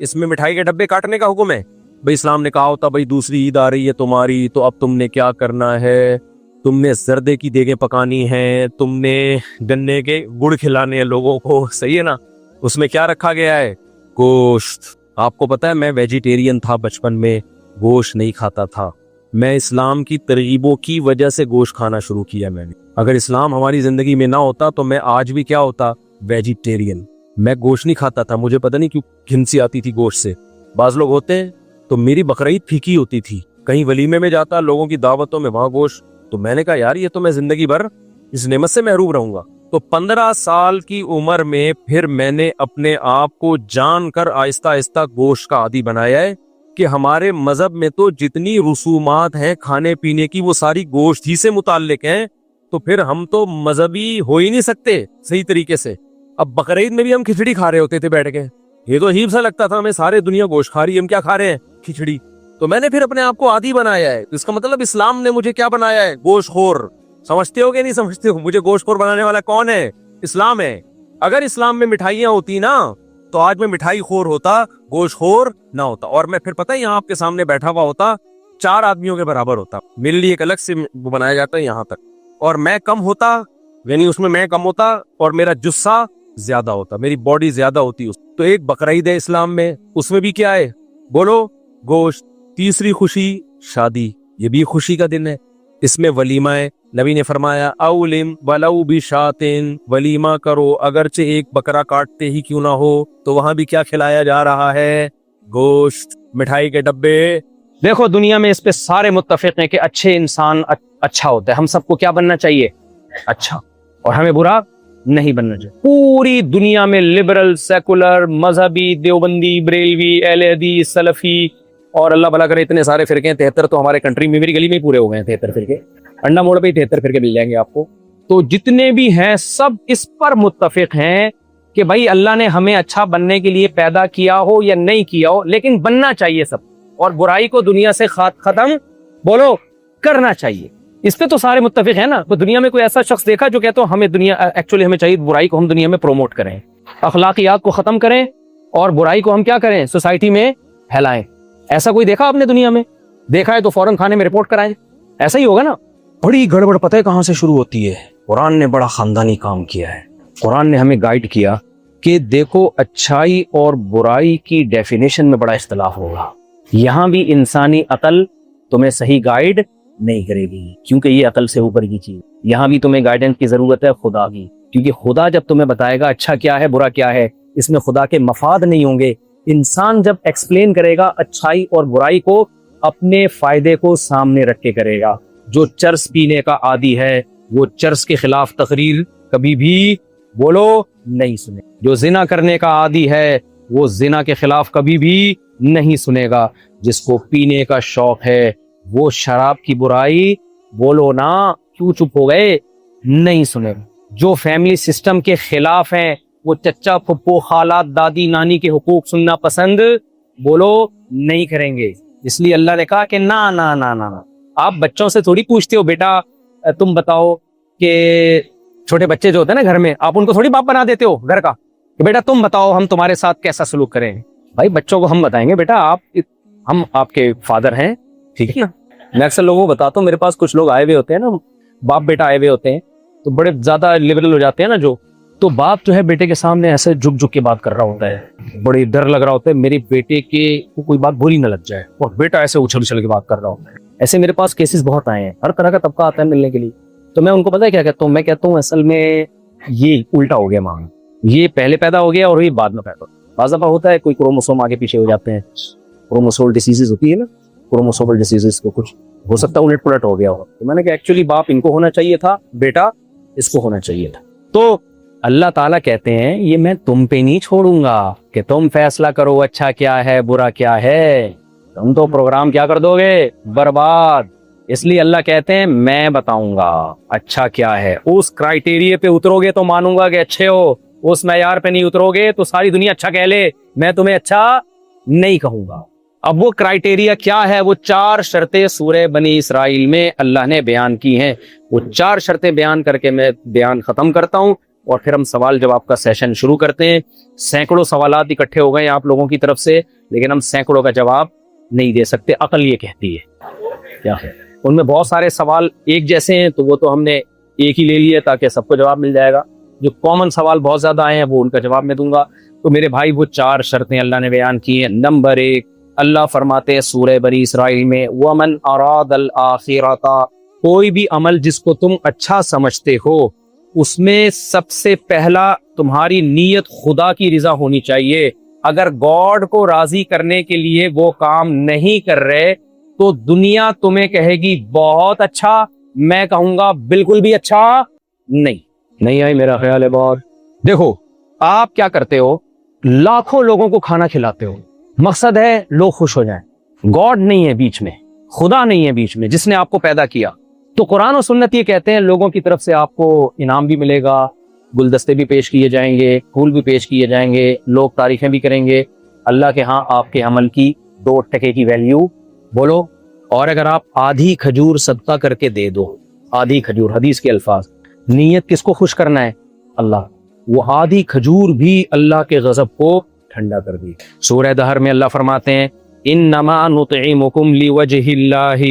اس میں مٹھائی کے ڈبے کاٹنے کا حکم ہے. بھائی اسلام نے کہا ہوتا بھائی دوسری عید آ رہی ہے تمہاری، تو اب تم نے کیا کرنا ہے؟ تم نے زردے کی دیگیں پکانی ہیں، تم نے گنے کے گڑ کھلانے ہیں لوگوں کو. صحیح ہے نا؟ اس میں کیا رکھا گیا ہے؟ گوشت. آپ کو پتا ہے میں ویجیٹیرین تھا، بچپن میں گوشت نہیں کھاتا تھا. میں اسلام کی ترغیبوں کی وجہ سے گوشت کھانا شروع کیا میں نے. اگر اسلام ہماری زندگی میں نہ ہوتا تو میں آج بھی کیا ہوتا؟ ویجیٹیرین. میں گوشت نہیں کھاتا تھا، مجھے پتہ نہیں کیوں گھنسی آتی تھی گوشت سے. بعض لوگ ہوتے ہیں تو میری بقرعید پھیکی ہوتی تھی. کہیں ولیمے میں جاتا، لوگوں کی دعوتوں میں، وہاں گوشت. تو میں نے کہا یار یہ تو میں زندگی بھر اس نعمت سے محروم رہوں گا. تو 15 سال کی عمر میں پھر میں نے اپنے آپ کو جان کر آہستہ آہستہ گوشت کا عادی بنایا ہے کہ ہمارے مذہب میں تو جتنی رسومات ہیں کھانے پینے کی وہ ساری گوشت ہی سے متعلق ہیں. تو پھر ہم تو مذہبی ہو ہی نہیں سکتے صحیح طریقے سے. اب بقرعید میں بھی ہم کھچڑی کھا رہے ہوتے تھے بیٹھ کے. یہ تو عجیب سا لگتا تھا ہمیں، سارے دنیا گوشت کھا رہی ہے، ہم کیا کھا رہے ہیں؟ کھچڑی. تو میں نے پھر اپنے آپ کو عادی بنایا ہے. اس کا مطلب اسلام نے مجھے کیا بنایا ہے؟ گوشت خور. سمجھتے ہو کہ نہیں سمجھتے ہو؟ مجھے گوشت خور بنانے والا کون ہے؟ اسلام ہے. اگر اسلام میں مٹھائیاں ہوتی نا تو آج میں مٹھائی خور ہوتا، گوشت خور نہ ہوتا، اور میں پھر پتہ ہے یہاں آپ کے سامنے بیٹھا ہوا ہوتا، 4 آدمیوں کے برابر ہوتا. میرے لیے ایک الگ سے وہ بنایا جاتا ہے یہاں تک، اور میں کم ہوتا، یعنی اس میں میں کم ہوتا اور میرا جسہ زیادہ ہوتا، میری باڈی زیادہ ہوتی. تو ایک بقرعید ہے اسلام میں، اس میں بھی کیا ہے بولو؟ گوشت. تیسری خوشی شادی، یہ بھی خوشی کا دن ہے، اس میں ولیمہ ہے. نبی نے فرمایا اولم ولو بشاتن، ولیمہ کرو اگرچہ ایک بکرا کاٹتے ہی کیوں نہ ہو. تو وہاں بھی کیا کھلایا جا رہا ہے؟ گوشت، مٹھائی کے ڈبے. دیکھو دنیا میں اس پہ سارے متفق ہیں کہ اچھے انسان اچھا ہوتا ہے. ہم سب کو کیا بننا چاہیے؟ اچھا، اور ہمیں برا نہیں بننا چاہیے. پوری دنیا میں لبرل، سیکولر، مذہبی، دیوبندی، بریلوی، اہل حدیث، سلفی، اور اللہ بھلا کرے اتنے سارے فرقے ہیں. 73 تو ہمارے کنٹری میں، میری گلی میں ہی پورے ہو گئے ہیں 73 فرقے. انڈا موڑ پہ 73 فرقے مل جائیں گے آپ کو. تو جتنے بھی ہیں سب اس پر متفق ہیں کہ بھائی اللہ نے ہمیں اچھا بننے کے لیے پیدا کیا ہو یا نہیں کیا ہو، لیکن بننا چاہیے سب، اور برائی کو دنیا سے ختم بولو کرنا چاہیے. اس پہ تو سارے متفق ہیں نا. تو دنیا میں کوئی ایسا شخص دیکھا جو کہتا ہو ہمیں دنیا ایکچولی ہمیں چاہیے برائی کو ہم دنیا میں پروموٹ کریں، اخلاقیات کو ختم کریں، اور برائی کو ہم کیا کریں؟ سوسائٹی میں پھیلائیں. ایسا کوئی دیکھا آپ نے دنیا میں؟ دیکھا ہے تو فوراً تھانے میں رپورٹ کرائیں. ایسا ہی ہوگا نا. بڑی گڑبڑ پتہ ہے کہاں سے شروع ہوتی ہے؟ قرآن نے بڑا خاندانی کام کیا ہے. قرآن نے ہمیں گائیڈ کیا کہ دیکھو اچھائی اور برائی کی ڈیفینیشن میں بڑا اختلاف ہوگا. یہاں بھی انسانی عقل تمہیں صحیح گائیڈ نہیں کرے گی، کیونکہ یہ عقل سے اوپر کی چیز. یہاں بھی تمہیں گائیڈنس کی ضرورت ہے خدا کی، کیونکہ خدا جب تمہیں بتائے گا اچھا کیا ہے برا کیا ہے، اس میں خدا کے مفاد نہیں ہوں گے. انسان جب ایکسپلین کرے گا اچھائی اور برائی کو، اپنے فائدے کو سامنے رکھ کے کرے گا. جو چرس پینے کا عادی ہے وہ چرس کے خلاف تقریر کبھی بھی بولو نہیں سنے. جو زنا کرنے کا عادی ہے وہ زنا کے خلاف کبھی بھی نہیں سنے گا. جس کو پینے کا شوق ہے وہ شراب کی برائی بولو نا کیوں چپ ہو گئے نہیں سنے گا. جو فیملی سسٹم کے خلاف ہیں وہ چچا پھپھو خالات دادی نانی کے حقوق سننا پسند بولو نہیں کریں گے. اس لیے اللہ نے کہا کہ نا نا نا نا. آپ بچوں سے تھوڑی پوچھتے ہو بیٹا تم بتاؤ، کہ چھوٹے بچے جو ہوتے ہیں نا گھر میں، آپ ان کو تھوڑی باپ بنا دیتے ہو گھر کا کہ بیٹا تم بتاؤ ہم تمہارے ساتھ کیسا سلوک کریں. بھائی بچوں کو ہم بتائیں گے بیٹا ہم آپ کے فادر ہیں، ٹھیک ہے نا. میں اکثر لوگوں کو بتاتا ہوں، میرے پاس کچھ لوگ آئے ہوئے ہوتے ہیں نا، باپ بیٹا آئے ہوئے ہوتے ہیں تو بڑے زیادہ لبرل ہو جاتے ہیں نا جو، تو باپ جو ہے بیٹے کے سامنے ایسے جھک جھک کے بات کر رہا ہوتا ہے، بڑی ڈر لگ رہا ہوتا ہے میرے بیٹے کے کو کوئی بات بولی نہ لگ جائے، اور بیٹا ایسے اچھل اچھل کے بات کر رہا ہوتا ہے. ایسے میرے پاس کیسز بہت آئے ہیں، ہر طرح کا طبقہ آتا ہے ملنے کے لیے. تو میں ان کو پتہ ہے کیا کہتا ہوں؟ میں کہتا ہوں اصل میں یہ الٹا ہو گیا معاملہ، یہ پہلے پیدا ہو گیا اور یہ بعد میں پیدا ہو. بعض دفعہ ہوتا ہے کوئی کروموسوم آگے پیچھے ہو جاتے ہیں، کروموسومل ڈیزیز ہوتی ہے نا، کروموسومل ڈیزیز کو کچھ ہو سکتا ہے الٹ پلٹ ہو گیا ہو. تو میں نے کہا ایکچولی باپ ان کو ہونا چاہیے تھا، بیٹا اس کو ہونا چاہیے تھا. تو اللہ تعالیٰ کہتے ہیں یہ میں تم پہ نہیں چھوڑوں گا کہ تم فیصلہ کرو اچھا کیا ہے برا کیا ہے. تم تو پروگرام کیا کر دو گے؟ برباد. اس لیے اللہ کہتے ہیں میں بتاؤں گا اچھا کیا ہے. اس کرائٹیریا پہ اترو گے تو مانوں گا کہ اچھے ہو، اس معیار پہ نہیں اترو گے تو ساری دنیا اچھا کہہ لے، میں تمہیں اچھا نہیں کہوں گا. اب وہ کرائٹیریا کیا ہے؟ وہ 4 شرطیں سورہ بنی اسرائیل میں اللہ نے بیان کی ہیں. وہ 4 شرطیں بیان کر کے میں بیان ختم کرتا ہوں، اور پھر ہم سوال جواب کا سیشن شروع کرتے ہیں. سینکڑوں سوالات اکٹھے ہو گئے ہیں آپ لوگوں کی طرف سے، لیکن ہم سینکڑوں کا جواب نہیں دے سکتے. عقل یہ کہتی ہے کیا ہے. ان میں بہت سارے سوال ایک جیسے ہیں تو وہ تو ہم نے ایک ہی لے لیا تاکہ سب کو جواب مل جائے گا. جو کامن سوال بہت زیادہ آئے ہیں وہ ان کا جواب میں دوں گا. تو میرے بھائی وہ 4 شرطیں اللہ نے بیان کی ہیں. نمبر 1، اللہ فرماتے ہیں سورہ بنی اسرائیل میں وَمَنْ أَرَادَ الْآخِرَةَ، کوئی بھی عمل جس کو تم اچھا سمجھتے ہو اس میں سب سے پہلا تمہاری نیت خدا کی رضا ہونی چاہیے. اگر گاڈ کو راضی کرنے کے لیے وہ کام نہیں کر رہے تو دنیا تمہیں کہے گی بہت اچھا، میں کہوں گا بالکل بھی اچھا نہیں آئی میرا خیال ہے. بہت دیکھو آپ کیا کرتے ہو، لاکھوں لوگوں کو کھانا کھلاتے ہو، مقصد ہے لوگ خوش ہو جائیں. گاڈ نہیں ہے بیچ میں، خدا نہیں ہے بیچ میں جس نے آپ کو پیدا کیا. تو قرآن و سنت یہ کہتے ہیں لوگوں کی طرف سے آپ کو انعام بھی ملے گا، گلدستے بھی پیش کیے جائیں گے، پھول بھی پیش کیے جائیں گے، لوگ تعریفیں بھی کریں گے. اللہ کے ہاں آپ کے عمل کی 2 ٹکے کی ویلیو بولو. اور اگر آپ آدھی کھجور صدقہ کر کے دے دو، آدھی کھجور، حدیث کے الفاظ، نیت کس کو خوش کرنا ہے؟ اللہ. وہ آدھی کھجور بھی اللہ کے غضب کو ٹھنڈا کر دی۔ سورہ دہر میں اللہ فرماتے ہیں انما نطعمکم لوجہ اللہ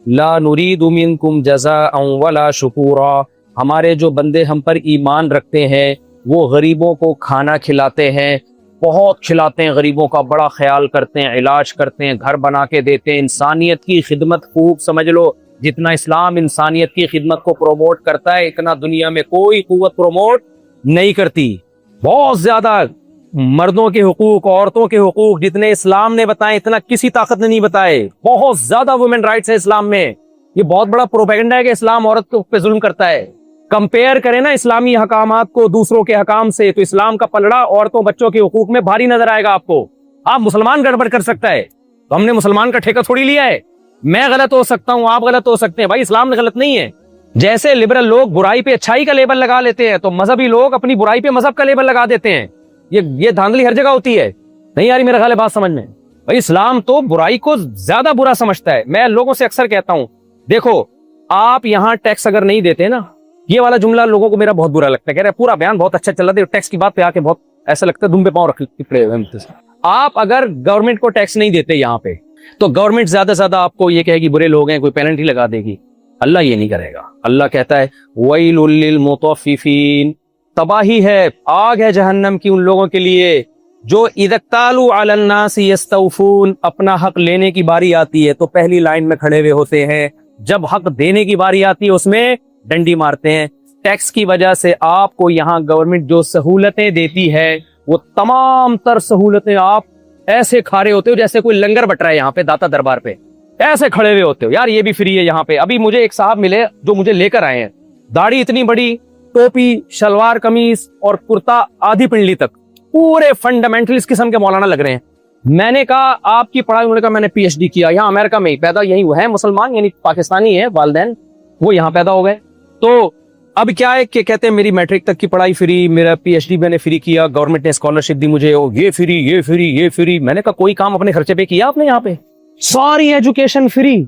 لا نرید منکم جزاء ولا شکورا، ہمارے جو بندے ہم پر ایمان رکھتے ہیں وہ غریبوں کو کھانا کھلاتے ہیں، بہت کھلاتے ہیں، غریبوں کا بڑا خیال کرتے ہیں، علاج کرتے ہیں، گھر بنا کے دیتے ہیں، انسانیت کی خدمت خوب سمجھ لو۔ جتنا اسلام انسانیت کی خدمت کو پروموٹ کرتا ہے اتنا دنیا میں کوئی قوت پروموٹ نہیں کرتی۔ بہت زیادہ مردوں کے حقوق، عورتوں کے حقوق جتنے اسلام نے بتائے اتنا کسی طاقت نے نہیں بتائے۔ بہت زیادہ وومن رائٹس ہے اسلام میں۔ یہ بہت بڑا پروپیگنڈا ہے کہ اسلام عورت پہ ظلم کرتا ہے۔ کمپیئر کریں نا اسلامی حکامات کو دوسروں کے حکام سے تو اسلام کا پلڑا عورتوں بچوں کے حقوق میں بھاری نظر آئے گا آپ کو۔ آپ مسلمان گڑبڑ کر سکتا ہے تو ہم نے مسلمان کا ٹھیکہ تھوڑی لیا ہے۔ میں غلط ہو سکتا ہوں، آپ غلط ہو سکتے ہیں، بھائی اسلام میں غلط نہیں ہے۔ جیسے لبرل لوگ برائی پہ اچھائی کا لیبل لگا لیتے ہیں تو مذہبی لوگ اپنی برائی پہ مذہب کا لیبل لگا دیتے ہیں۔ یہ دھاندلی ہر جگہ ہوتی ہے۔ نہیں آ رہی میرا خیال ہے بات سمجھ میں؟ بھائی اسلام تو برائی کو زیادہ برا سمجھتا ہے۔ میں لوگوں سے اکثر کہتا ہوں دیکھو آپ یہاں ٹیکس اگر نہیں دیتے نا، یہ والا جملہ لوگوں کو میرا بہت برا لگتا ہے، کہہ رہے پورا بیان بہت اچھا چل رہا ہے، ٹیکس کی بات پہ آ کے بہت ایسا لگتا ہے دم پہ پاؤں رکھ پڑے ہوئے۔ آپ اگر گورنمنٹ کو ٹیکس نہیں دیتے یہاں پہ تو گورنمنٹ زیادہ سے زیادہ آپ کو یہ کہے گی برے لوگ ہیں، کوئی پینلٹی لگا دے گی۔ اللہ یہ نہیں کرے گا۔ اللہ کہتا ہے وَيْلٌ لِّلْمُطَفِّفِينَ، تباہی ہے، آگ ہے جہنم کی ان لوگوں کے لیے جو اِذَا اكْتَالُوا عَلَى النَّاسِ يَسْتَوْفُونَ، اپنا حق لینے کی باری آتی ہے تو پہلی لائن میں کھڑے ہوئے ہوتے ہیں، جب حق دینے کی باری آتی ہے اس میں ڈنڈی مارتے ہیں۔ ٹیکس کی وجہ سے آپ کو یہاں گورنمنٹ جو سہولتیں دیتی ہے وہ تمام تر سہولتیں آپ ایسے کھا رہے ہوتے ہو جیسے کوئی لنگر بٹ رہا ہے یہاں پہ داتا دربار پہ، ایسے کھڑے ہوئے ہوتے ہو یار یہ بھی فری ہے یہاں پہ۔ ابھی مجھے ایک صاحب ملے جو مجھے لے کر آئے ہیں، داڑھی اتنی بڑی، ٹوپی، شلوار قمیض اور کرتا آدھی پنڈلی تک، پورے فنڈامنٹلسٹ قسم کے مولانا لگ رہے ہیں۔ میں نے کہا آپ کی پڑھائی؟ انہوں نے کہا میں نے پی ایچ ڈی کیا یہاں امریکہ میں ہی، پیدا یہیں وہ ہے مسلمان یعنی پاکستانی ہے والدین، وہ یہاں پیدا ہو گئے۔ تو اب کیا ہے کہ کہتے ہیں میری میٹرک تک کی پڑھائی فری، میرا پی ایچ ڈی میں نے فری کیا، گورنمنٹ نے اسکالرشپ دی مجھے، یہ فری یہ فری یہ فری۔ میں نے کہا کوئی کام اپنے خرچے پہ کیا آپ نے یہاں پہ؟ ساری ایجوکیشن فری،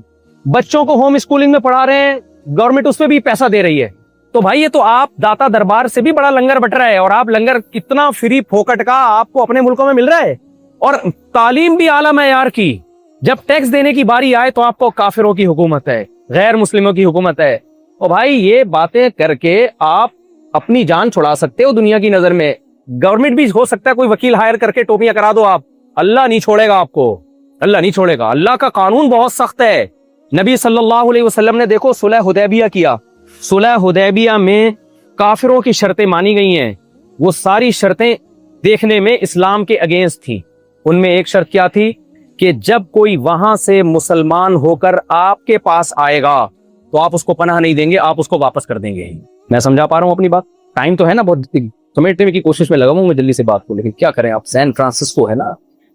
بچوں کو ہوم اسکولنگ میں پڑھا رہے ہیں، گورنمنٹ اس پہ بھی پیسہ دے رہی ہے۔ تو بھائی یہ تو آپ داتا دربار سے بھی بڑا لنگر بٹ رہا ہے، اور آپ لنگر کتنا فری پھوکٹ کا آپ کو اپنے ملکوں میں مل رہا ہے، اور تعلیم بھی اعلیٰ معیار کی۔ جب ٹیکس دینے کی باری آئے تو آپ کو کافروں کی حکومت ہے، غیر مسلموں کی حکومت ہے۔ اور بھائی یہ باتیں کر کے آپ اپنی جان چھڑا سکتے ہو دنیا کی نظر میں۔ گورنمنٹ بھی ہو سکتا ہے کوئی وکیل ہائر کر کے ٹوپیاں کرا دو آپ، اللہ نہیں چھوڑے گا آپ کو، اللہ نہیں چھوڑے گا۔ اللہ کا قانون بہت سخت ہے۔ نبی صلی اللہ علیہ وسلم نے دیکھو صلح حدیبیہ کیا، صلح حدیبیہ میں کافروں کی شرطیں مانی گئی ہیں، وہ ساری شرطیں دیکھنے میں اسلام کے اگینسٹ تھیں۔ ان میں ایک شرط کیا تھی کہ جب کوئی وہاں سے مسلمان ہو کر آپ کے پاس آئے گا تو آپ اس کو پناہ نہیں دیں گے، آپ اس کو واپس کر دیں گے۔ میں سمجھا پا رہا ہوں اپنی بات؟ ٹائم تو ہے نا بہت، سمیٹنے کی کوشش میں لگا ہوں میں جلدی سے بات کو، لیکن کیا کریں آپ سین فرانسسکو ہے نا،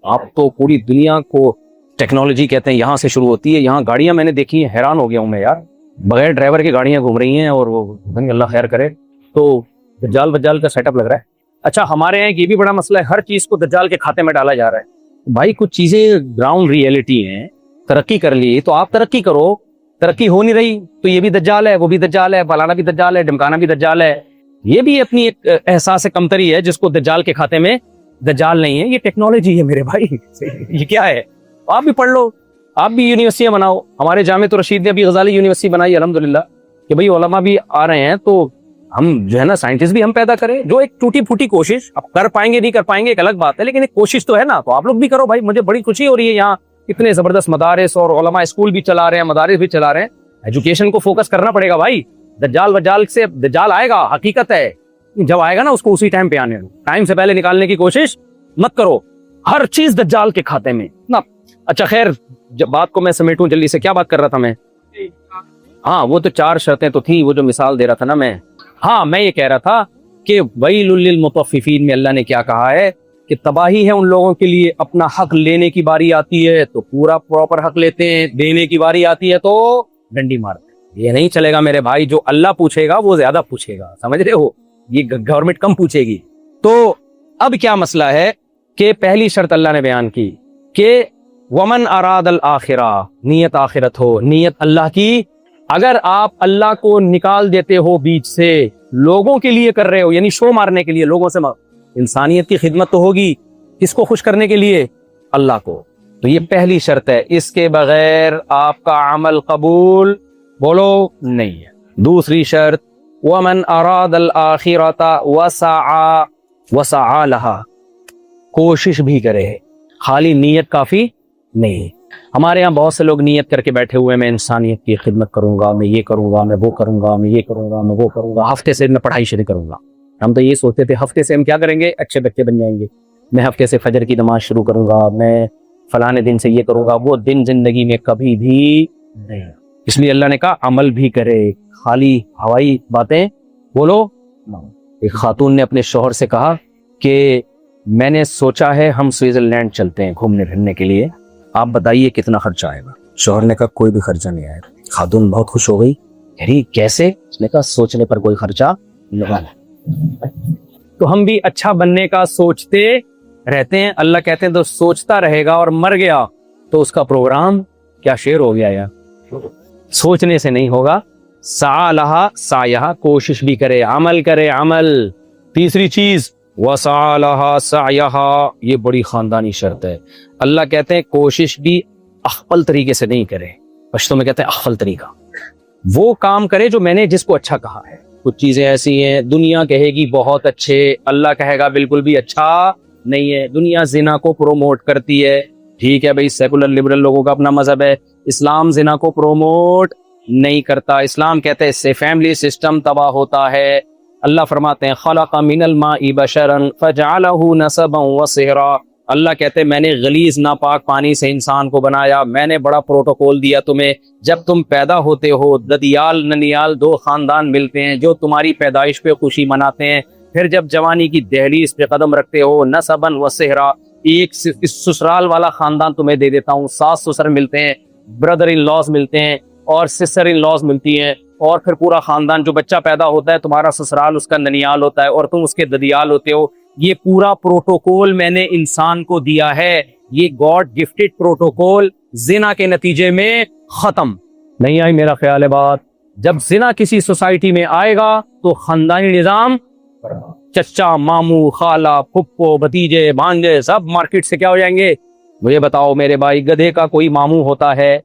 آپ تو پوری دنیا کو ٹیکنالوجی کہتے ہیں یہاں سے شروع ہوتی ہے۔ یہاں گاڑیاں میں نے دیکھی ہیں، حیران ہو گیا ہوں میں یار، بغیر ڈرائیور کے گاڑیاں گھوم رہی ہیں، اور وہ اللہ خیر کرے۔ تو دجال وجال کا سیٹ اپ لگ رہا ہے۔ اچھا ہمارے یہاں یہ بھی بڑا مسئلہ ہے، ہر چیز کو دجال کے کھاتے میں ڈالا جا رہا ہے۔ بھائی کچھ چیزیں گراؤنڈ ریئلٹی ہیں، ترقی کر لی تو آپ ترقی کرو، ترقی ہو نہیں رہی تو یہ بھی دجال ہے، وہ بھی دجال ہے، فلانا بھی دجال ہے، ڈمکانا بھی دجال ہے۔ یہ بھی اپنی ایک احساس کمتری ہے جس کو دجال کے کھاتے میں دجال نہیں ہے۔ یہ ٹیکنالوجی ہے میرے بھائی، یہ کیا ہے؟ آپ بھی پڑھ لو، آپ بھی یونیورسٹیاں بناؤ۔ ہمارے جامعۃ الرشید نے ابھی غزالی یونیورسٹی بنائی الحمدللہ، کہ بھئی علماء بھی آ رہے ہیں تو ہم جو ہے نا سائنٹسٹ بھی ہم پیدا کریں، جو ایک ٹوٹی پھوٹی کوشش، اب کر پائیں گے نہیں کر پائیں گے ایک الگ بات ہے، لیکن ایک کوشش تو ہے نا، تو آپ لوگ بھی کرو بھائی۔ مجھے بڑی خوشی ہو رہی ہے یہاں اتنے زبردست مدارس اور علماء اسکول بھی چلا رہے ہیں، مدارس بھی چلا رہے ہیں۔ ایجوکیشن کو فوکس کرنا پڑے گا بھائی۔ دجال وجال سے دجال آئے گا، حقیقت ہے، جب آئے گا نا اس کو اسی ٹائم پہ آنے دو، ٹائم سے پہلے نکالنے کی کوشش مت کرو۔ ہر چیز دجال کے کھاتے میں نا۔ اچھا خیر، جب بات کو میں سمیٹوں جلدی سے، کیا بات کر رہا تھا میں؟ ہاں وہ تو 4 شرطیں تو تھیں، وہ جو مثال دے رہا تھا نا میں، ہاں میں یہ کہہ رہا تھا کہ ویل للمطففین میں اللہ نے کیا کہا ہے کہ تباہی ہے ان لوگوں کے لیے، اپنا حق لینے کی باری آتی ہے تو پورا پراپر حق لیتے ہیں، دینے کی باری آتی ہے تو ڈنڈی مارتے ہیں۔ یہ نہیں چلے گا میرے بھائی، جو اللہ پوچھے گا وہ زیادہ پوچھے گا، سمجھ رہے ہو؟ یہ گورنمنٹ کم پوچھے گی۔ تو اب کیا مسئلہ ہے کہ پہلی شرط اللہ نے بیان کی کہ ومن اراد الآخرہ، نیت آخرت ہو، نیت اللہ کی اگر آپ اللہ کو نکال دیتے ہو بیچ سے، لوگوں کے لیے کر رہے ہو، یعنی شو مارنے کے لیے، لوگوں سے انسانیت کی خدمت تو ہوگی، کس کو خوش کرنے کے لیے؟ اللہ کو. تو یہ پہلی شرط ہے، اس کے بغیر آپ کا عمل قبول بولو نہیں ہے. دوسری شرط وَمَنْ أَرَادَ الْآخِرَةَ وَسَعَى لَهَا، کوشش بھی کرے، خالی نیت کافی نہیں. ہمارے یہاں بہت سے لوگ نیت کر کے بیٹھے ہوئے، میں انسانیت کی خدمت کروں گا، میں یہ کروں گا، میں وہ کروں گا، میں یہ کروں گا، میں وہ کروں گا، ہفتے سے میں پڑھائی شروع کروں گا. ہم تو یہ سوچتے تھے ہفتے سے ہم کیا کریں گے، اچھے بچے بن جائیں گے، میں ہفتے سے فجر کی نماز شروع کروں گا، میں فلانے دن سے یہ کروں گا. وہ دن زندگی میں کبھی بھی نہیں. اس لیے اللہ نے کہا عمل بھی کرے، خالی ہوائی باتیں بولو. ایک خاتون نے اپنے شوہر سے کہا کہ میں نے سوچا ہے ہم سوئٹزرلینڈ چلتے ہیں گھومنے پھرنے کے لیے، آپ بتائیے کتنا خرچہ آئے گا. شوہر نے کہا کوئی بھی خرچہ نہیں آئے گا. خاتون بہت خوش ہو گئی، ارے کیسے؟ اس نے کہا سوچنے پر کوئی خرچہ نہیں. تو ہم بھی اچھا بننے کا سوچتے رہتے ہیں. اللہ کہتے ہیں تو سوچتا رہے گا اور مر گیا تو اس کا پروگرام کیا شعر ہو گیا یار. سوچنے سے نہیں ہوگا. سعی لہا سعیہا، کوشش بھی کرے، عمل کرے عمل. تیسری چیز وسعی لہا سعیہا، یہ بڑی خاندانی شرط ہے. اللہ کہتے ہیں کوشش بھی اخفل طریقے سے نہیں کرے، پشتوں میں کہتے ہیں اخفل طریقہ. وہ کام کرے جو میں نے جس کو اچھا کہا ہے. کچھ چیزیں ایسی ہیں دنیا کہے گی بہت اچھے، اللہ کہے گا بالکل بھی اچھا نہیں ہے. دنیا زنا کو پروموٹ کرتی ہے، ٹھیک ہے بھئی، سیکولر لبرل لوگوں کا اپنا مذہب ہے. اسلام زنا کو پروموٹ نہیں کرتا. اسلام کہتے ہیں اس سے فیملی سسٹم تباہ ہوتا ہے. اللہ فرماتے ہیں خلق من الماء بشرا فجعلہ نسبا وصہرا. اللہ کہتے ہیں میں نے غلیظ ناپاک پانی سے انسان کو بنایا، میں نے بڑا پروٹوکول دیا تمہیں. جب تم پیدا ہوتے ہو ددیال ننیال دو خاندان ملتے ہیں جو تمہاری پیدائش پہ خوشی مناتے ہیں. پھر جب جوانی کی دہلیز پہ قدم رکھتے ہو نسبا وصہرا، ایک سسرال والا خاندان تمہیں دے دیتا ہوں. ساس سسر ملتے ہیں، بردر ان لاز ملتے ہیں اور سسٹر ان لاز ملتی ہیں، اور پھر پورا خاندان جو بچہ پیدا ہوتا ہے تمہارا سسرال اس کا ننیال ہوتا ہے اور تم اس کے ددیال ہوتے ہو. یہ پورا پروٹوکول میں نے انسان کو دیا ہے. یہ گاڈ گفٹڈ پروٹوکول زنا کے نتیجے میں ختم نہیں آئی. میرا خیال ہے بات، جب زنا کسی سوسائٹی میں آئے گا تو خاندانی نظام، چچا ماموں خالہ پھپھو بھتیجے بھانجے سب مارکیٹ سے کیا ہو جائیں گے. مجھے بتاؤ میرے بھائی، گدھے کا کوئی ماموں ہوتا ہے؟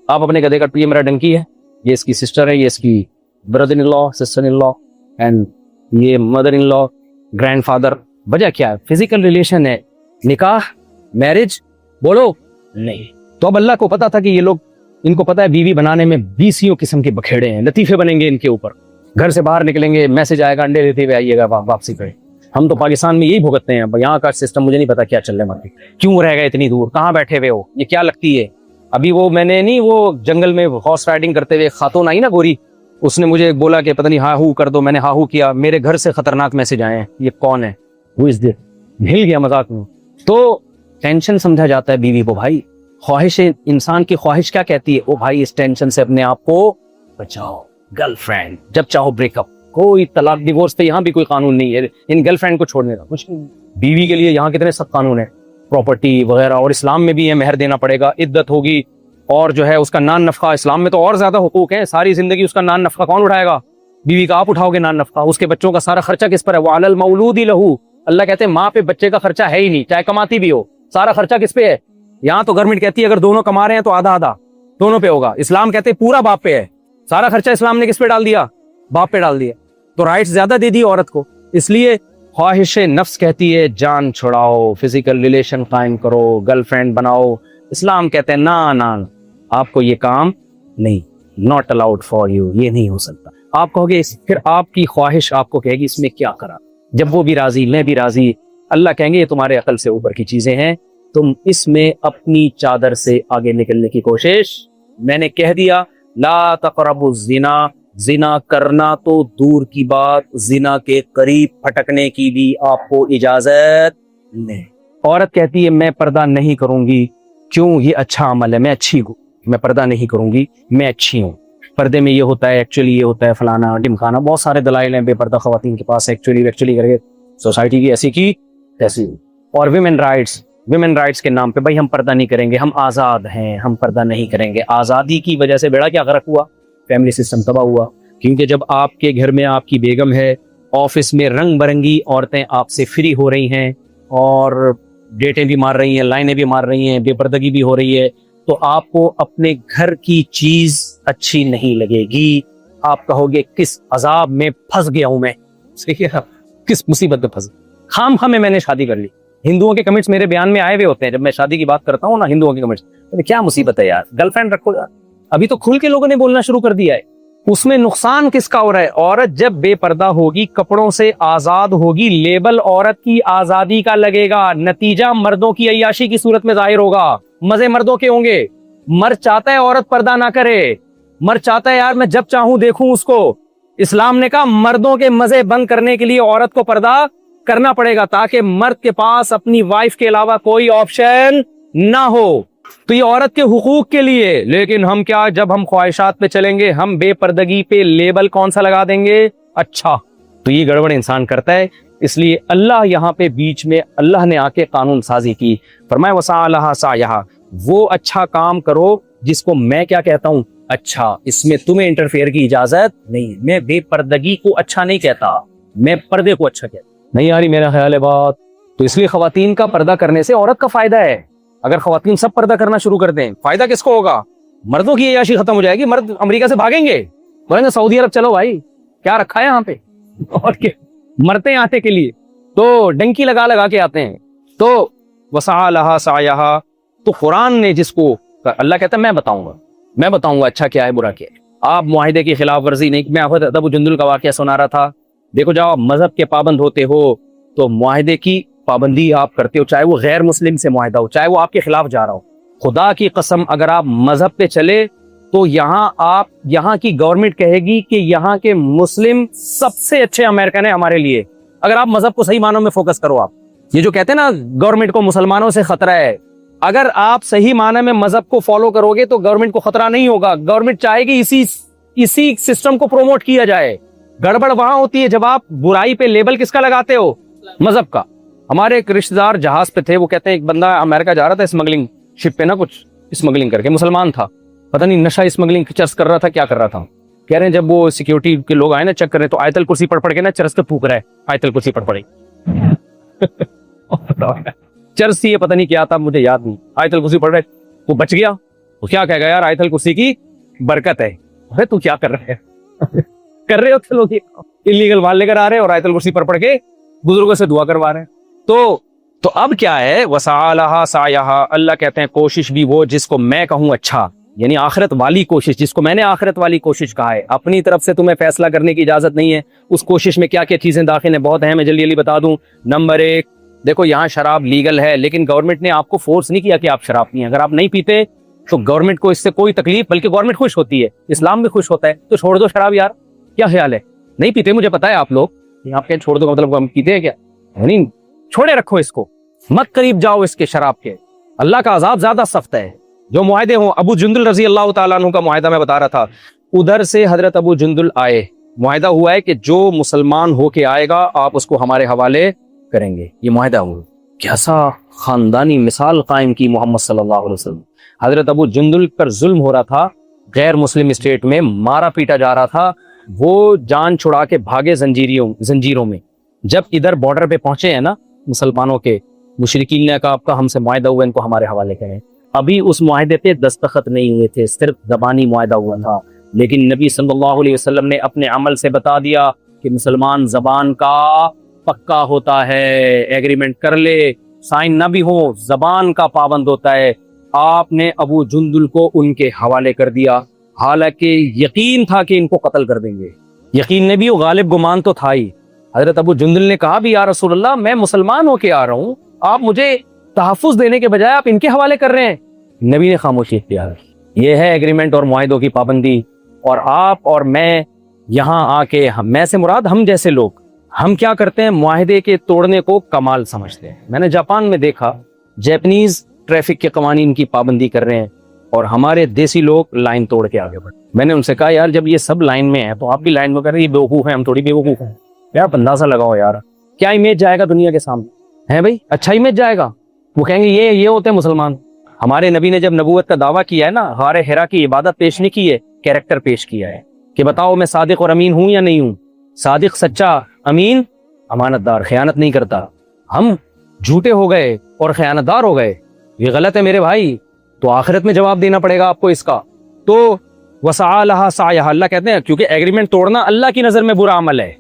آپ اپنے گدھے کا، یہ میرا ڈنکی ہے، یہ اس کی سسٹر ہے، یہ اس کی brother in law, sister in law, and یہ مدر ان لا، گرینڈ فادر. وجہ کیا ہے؟ فزیکل ریلیشن ہے. نکاح میرج بولو نہیں. تو اب اللہ کو پتا تھا کہ یہ لوگ، ان کو پتا ہے بیوی بنانے میں 20 قسم کے بکھیڑے ہیں، لطیفے بنیں گے ان کے اوپر. گھر سے باہر نکلیں گے میسج آئے گا انڈے لیتے ہوئے آئیے گا واپسی کرے. ہم تو پاکستان میں یہی بھگتتے ہیں. یہاں کا سسٹم مجھے نہیں پتا کیا چل رہا ہے، کیوں رہ گئے اتنی دور، کہاں بیٹھے ہوئے ہو، یہ کیا لگتی ہے. ابھی وہ میں نے نہیں، وہ جنگل میں ہارس رائڈنگ کرتے ہوئے خاتون آئی نا گوری، اس نے مجھے بولا کہ پتہ نہیں ہاں ہو کر دو. میں نے ہاں ہو کیا، میرے گھر سے خطرناک میسج آئے ہیں، یہ کون ہے، ہو از دس، ہل گیا مذاق میں. تو ٹینشن سمجھا جاتا ہے بیوی کو. بھائی خواہش، انسان کی خواہش کیا کہتی ہے؟ او بھائی اس ٹینشن سے اپنے آپ کو بچاؤ. گرل فرینڈ جب چاہو بریک اپ، کوئی طلاق ڈیورس پہ یہاں بھی کوئی قانون نہیں ہے ان گرل فرینڈ کو چھوڑنے کا. کچھ بیوی کے لیے یہاں کتنے سخت قانون ہیں، پراپرٹی وغیرہ، اور اسلام میں بھی ہے مہر دینا پڑے گا، عدت ہوگی، اور جو ہے اس کا نان نفقہ. اسلام میں تو اور زیادہ حقوق ہیں. ساری زندگی اس کا نان نفقہ کون اٹھائے گا؟ بیوی کا آپ اٹھاؤ گے نان نفقہ. اس کے بچوں کا سارا خرچہ کس پر ہے؟ وعلی المولود لہ. اللہ کہتے ہیں ماں پہ بچے کا خرچہ ہے ہی نہیں، چاہے کماتی بھی ہو. سارا خرچہ کس پہ ہے؟ یہاں تو گورنمنٹ کہتی ہے اگر دونوں کما رہے ہیں تو آدھا آدھا دونوں پہ ہوگا. اسلام کہتے ہیں پورا باپ پہ ہے. سارا خرچہ اسلام نے کس پہ ڈال دیا؟ باپ پہ ڈال دیا. تو رائٹس زیادہ دے دی عورت کو. اس لیے خواہش نفس کہتی ہے جان چھڑاؤ، فزیکل ریلیشن قائم کرو، گرل فرینڈ بناؤ. اسلام کہتے ہیں نا آپ کو یہ کام نہیں، ناٹ الاؤڈ فار یو، یہ نہیں ہو سکتا. آپ کہو گے پھر آپ کی خواہش آپ کو کہے گی اس میں کیا کرا. جب وہ بھی راضی میں بھی راضی، اللہ کہیں گے یہ تمہارے عقل سے اوپر کی چیزیں ہیں، تم اس میں اپنی چادر سے آگے نکلنے کی کوشش. میں نے کہہ دیا لا تقربوا الزنا، زنا کرنا تو دور کی بات، زنا کے قریب پھٹکنے کی بھی آپ کو اجازت نہیں. عورت کہتی ہے میں پردہ نہیں کروں گی، کیوں؟ یہ اچھا عمل ہے، میں اچھی ہوں، میں پردہ نہیں کروں گی، میں اچھی ہوں. پردے میں یہ ہوتا ہے، ایکچولی یہ ہوتا ہے، فلانا ڈمکانا، بہت سارے دلائل ہیں بے پردہ خواتین کے پاس. ایکچولی کر کے سوسائٹی کی ایسی کی تیسی. اور ویمن رائٹس، ویمن رائٹس کے نام پہ بھائی ہم پردہ نہیں کریں گے, ہم آزاد ہیں, ہم پردہ نہیں کریں گے. آزادی کی وجہ سے بیڑا کیا غرق ہوا, فیملی سسٹم تباہ ہوا. کیونکہ جب آپ کے گھر میں آپ کی بیگم ہے, آفس میں رنگ برنگی عورتیں آپ سے فری ہو رہی ہیں اور ڈیٹیں بھی مار رہی ہیں, لائنیں بھی مار رہی ہیں, بے پردگی بھی ہو رہی ہے, تو آپ کو اپنے گھر کی چیز اچھی نہیں لگے گی. آپ کہو گے کس عذاب میں پھنس گیا ہوں میں, صحیح ہے, کس مصیبت میں پھنس. خام خواہ میں نے شادی کر لی. ہندوؤں کے کمنٹس میرے بیان میں آئے ہوئے ہوتے ہیں جب میں شادی کی بات کرتا ہوں نا, ہندوؤں کے کمنٹس, کیا مصیبت ہے یار, گرل فرینڈ رکھو یار. ابھی تو کھل کے لوگوں نے بولنا شروع کر دیا ہے. اس میں نقصان کس کا ہو رہا ہے؟ عورت جب بے پردہ ہوگی, کپڑوں سے آزاد ہوگی, لیبل عورت کی آزادی کا لگے گا, نتیجہ مردوں کی عیاشی کی صورت میں ظاہر ہوگا. مزے مردوں کے ہوں گے. مرد چاہتا ہے عورت پردہ نہ کرے, مرد چاہتا ہے یار میں جب چاہوں دیکھوں اس کو. اسلام نے کہا مردوں کے مزے بند کرنے کے لیے عورت کو پردہ کرنا پڑے گا تاکہ مرد کے پاس اپنی وائف کے علاوہ کوئی آپشن نہ ہو. تو یہ عورت کے حقوق کے لیے. لیکن ہم کیا, جب ہم خواہشات پہ چلیں گے, ہم بے پردگی پہ لیبل کون سا لگا دیں گے؟ اچھا. تو یہ گڑبڑ انسان کرتا ہے. اس لیے اللہ یہاں پہ بیچ میں اللہ نے آ کے قانون سازی کی. فرمایا وسعی لہا سعیہا, وہ اچھا کام کرو جس کو میں کیا کہتا ہوں اچھا. اس میں تمہیں انٹرفیئر کی اجازت نہیں. میں بے پردگی کو اچھا نہیں کہتا, میں پردے کو اچھا کہتا. نہیں آ رہی میرا خیال ہے بات. تو اس لیے خواتین کا پردہ کرنے سے عورت کا فائدہ ہے. اگر خواتین سب پردہ کرنا شروع کر دیں, فائدہ کس کو ہوگا؟ مردوں کی عیاشی ختم ہو جائے گی. مرد امریکہ سے بھاگیں گے, بولیں گے سعودی عرب چلو بھائی, کیا رکھا ہے یہاں پہ, اور کیا مرتے ہیں آتے کے لیے, تو ڈنکی لگا لگا کے آتے ہیں. تو وسعی لہا سعیہا, تو قرآن نے جس کو, اللہ کہتا ہے میں بتاؤں گا اچھا کیا ہے برا کیا ہے. آپ معاہدے کی خلاف ورزی نہیں. میں آپ کو ابو جندل کا واقعہ سنا رہا تھا. دیکھو جب آپ مذہب کے پابند ہوتے ہو تو معاہدے کی پابندی آپ کرتے ہو, چاہے وہ غیر مسلم سے معاہدہ ہو, چاہے وہ آپ کے خلاف جا رہا ہو. خدا کی قسم اگر آپ مذہب پہ چلے تو یہاں کی گورنمنٹ کہے گی کہ یہاں کے مسلم سب سے اچھے امریکن ہیں ہمارے لیے. اگر آپ مذہب کو صحیح معنوں میں فوکس کرو. آپ یہ جو کہتے ہیں نا گورنمنٹ کو مسلمانوں سے خطرہ ہے, اگر آپ صحیح معنی میں مذہب کو فالو کرو گے تو گورنمنٹ کو خطرہ نہیں ہوگا. گورنمنٹ چاہے گی اسی سسٹم کو پروموٹ کیا جائے. گڑبڑ وہاں ہوتی ہے جب آپ برائی پہ لیبل کس کا لگاتے ہو؟ مذہب کا. ہمارے ایک رشتہ دار جہاز پہ تھے, وہ کہتے ہیں ایک بندہ امریکہ جا رہا تھا اسمگلنگ شپ پہ, نا کچھ اسمگلنگ کر کے, مسلمان تھا, پتہ نہیں نشہ اسمگلنگ چرس کر رہا تھا, کیا کر رہا تھا. کہہ رہے ہیں جب وہ سیکیورٹی کے لوگ آئے نا چیک کر رہے تو آیت الکرسی پڑھ کے نا چرس پہ پھونک رہا ہے, آیت الکرسی پڑھی. چرس سی پتہ نہیں کیا تھا, مجھے یاد نہیں. آیت الکرسی پڑھ رہے, وہ بچ گیا. وہ کیا کہے گا یار آیت الکرسی کی برکت ہے. ارے تو کیا کر رہے ہیں, کر رہے ہوتے لوگ انلیگل مال لے کر آ رہے ہیں اور آیت الکرسی پڑھ کے بزرگوں سے دعا کروا رہے ہیں. تو اب کیا ہے, وسعی لہا سعیہا, اللہ کہتے ہیں کوشش بھی وہ جس کو میں کہوں اچھا, یعنی آخرت والی کوشش, جس کو میں نے آخرت والی کوشش کہا ہے. اپنی طرف سے تمہیں فیصلہ کرنے کی اجازت نہیں ہے. اس کوشش میں کیا کیا چیزیں داخل ہیں بہت ہیں, میں جلدی بتا دوں. نمبر 1, دیکھو یہاں شراب لیگل ہے لیکن گورنمنٹ نے آپ کو فورس نہیں کیا کہ آپ شراب پئیں. اگر آپ نہیں پیتے تو گورنمنٹ کو اس سے کوئی تکلیف, بلکہ گورنمنٹ خوش ہوتی ہے, اسلام بھی خوش ہوتا ہے. تو چھوڑ دو شراب یار, کیا خیال ہے؟ نہیں پیتے مجھے پتا ہے آپ لوگ, یہاں پہ چھوڑ دو کا مطلب ہم پیتے ہیں کیا؟ نہیں, چھوڑے رکھو اس کو, مت قریب جاؤ اس کے شراب کے. اللہ کا عذاب زیادہ سخت ہے. جو معاہدے ہوں, ابو جندل رضی اللہ تعالیٰ عنہ کا معاہدہ میں بتا رہا تھا, ادھر سے حضرت ابو جندل آئے, معاہدہ ہوا ہے کہ جو مسلمان ہو کے آئے گا آپ اس کو ہمارے حوالے کریں گے. یہ معاہدہ ہوا. کیسا خاندانی مثال قائم کی محمد صلی اللہ علیہ وسلم. حضرت ابو جندل پر ظلم ہو رہا تھا, غیر مسلم اسٹیٹ میں مارا پیٹا جا رہا تھا, وہ جان چھڑا کے بھاگے زنجیروں میں. جب ادھر بارڈر پہ پہنچے ہیں نا مسلمانوں کے, مشرکین نے کہا آپ کا ہم سے معاہدہ ہوا, ان کو ہمارے حوالے کریں. ابھی اس معاہدے پہ دستخط نہیں ہوئے تھے, صرف زبانی معاہدہ ہوا تھا. لیکن نبی صلی اللہ علیہ وسلم نے اپنے عمل سے بتا دیا کہ مسلمان زبان کا پکا ہوتا ہے, ایگریمنٹ کر لے, سائن نہ بھی ہو, زبان کا پابند ہوتا ہے. آپ نے ابو جندل کو ان کے حوالے کر دیا, حالانکہ یقین تھا کہ ان کو قتل کر دیں گے. یقین نے بھی, وہ غالب گمان تو تھا ہی. حضرت ابو جندل نے کہا بھی یا رسول اللہ میں مسلمان ہو کے آ رہا ہوں, آپ مجھے تحفظ دینے کے بجائے آپ ان کے حوالے کر رہے ہیں. نبی نے خاموشی اختیار. یہ ہے ایگریمنٹ اور معاہدوں کی پابندی. اور آپ اور میں یہاں آ کے, میں سے مراد ہم جیسے لوگ, ہم کیا کرتے ہیں, معاہدے کے توڑنے کو کمال سمجھتے ہیں. میں نے جاپان میں دیکھا, جیپنیز ٹریفک کے قوانین کی پابندی کر رہے ہیں اور ہمارے دیسی لوگ لائن توڑ کے آگے بڑھے. میں نے ان سے کہا یار جب یہ سب لائن میں ہیں تو آپ بھی لائن میں کر رہے ہیں, یہ بیوقوف ہیں, ہم تھوڑی بیوقوف ہیں. یار اندازہ لگاؤ یار, کیا امیج جائے گا دنیا کے سامنے, ہے بھائی؟ اچھا امیج جائے گا. وہ کہیں گے یہ ہوتے ہیں مسلمان. ہمارے نبی نے جب نبوت کا دعویٰ کیا ہے نا، غار حرا کی عبادت پیش نہیں کی ہے، کیریکٹر پیش کیا ہے کہ بتاؤ میں صادق اور امین ہوں یا نہیں ہوں. صادق سچا، امین امانت دار، خیانت نہیں کرتا. ہم جھوٹے ہو گئے اور خیانت دار ہو گئے، یہ غلط ہے میرے بھائی. تو آخرت میں جواب دینا پڑے گا آپ کو اس کا. تو وسعى لها سعيها، اللہ کہتے ہیں کیونکہ ایگریمنٹ توڑنا اللہ کی نظر میں برا عمل ہے.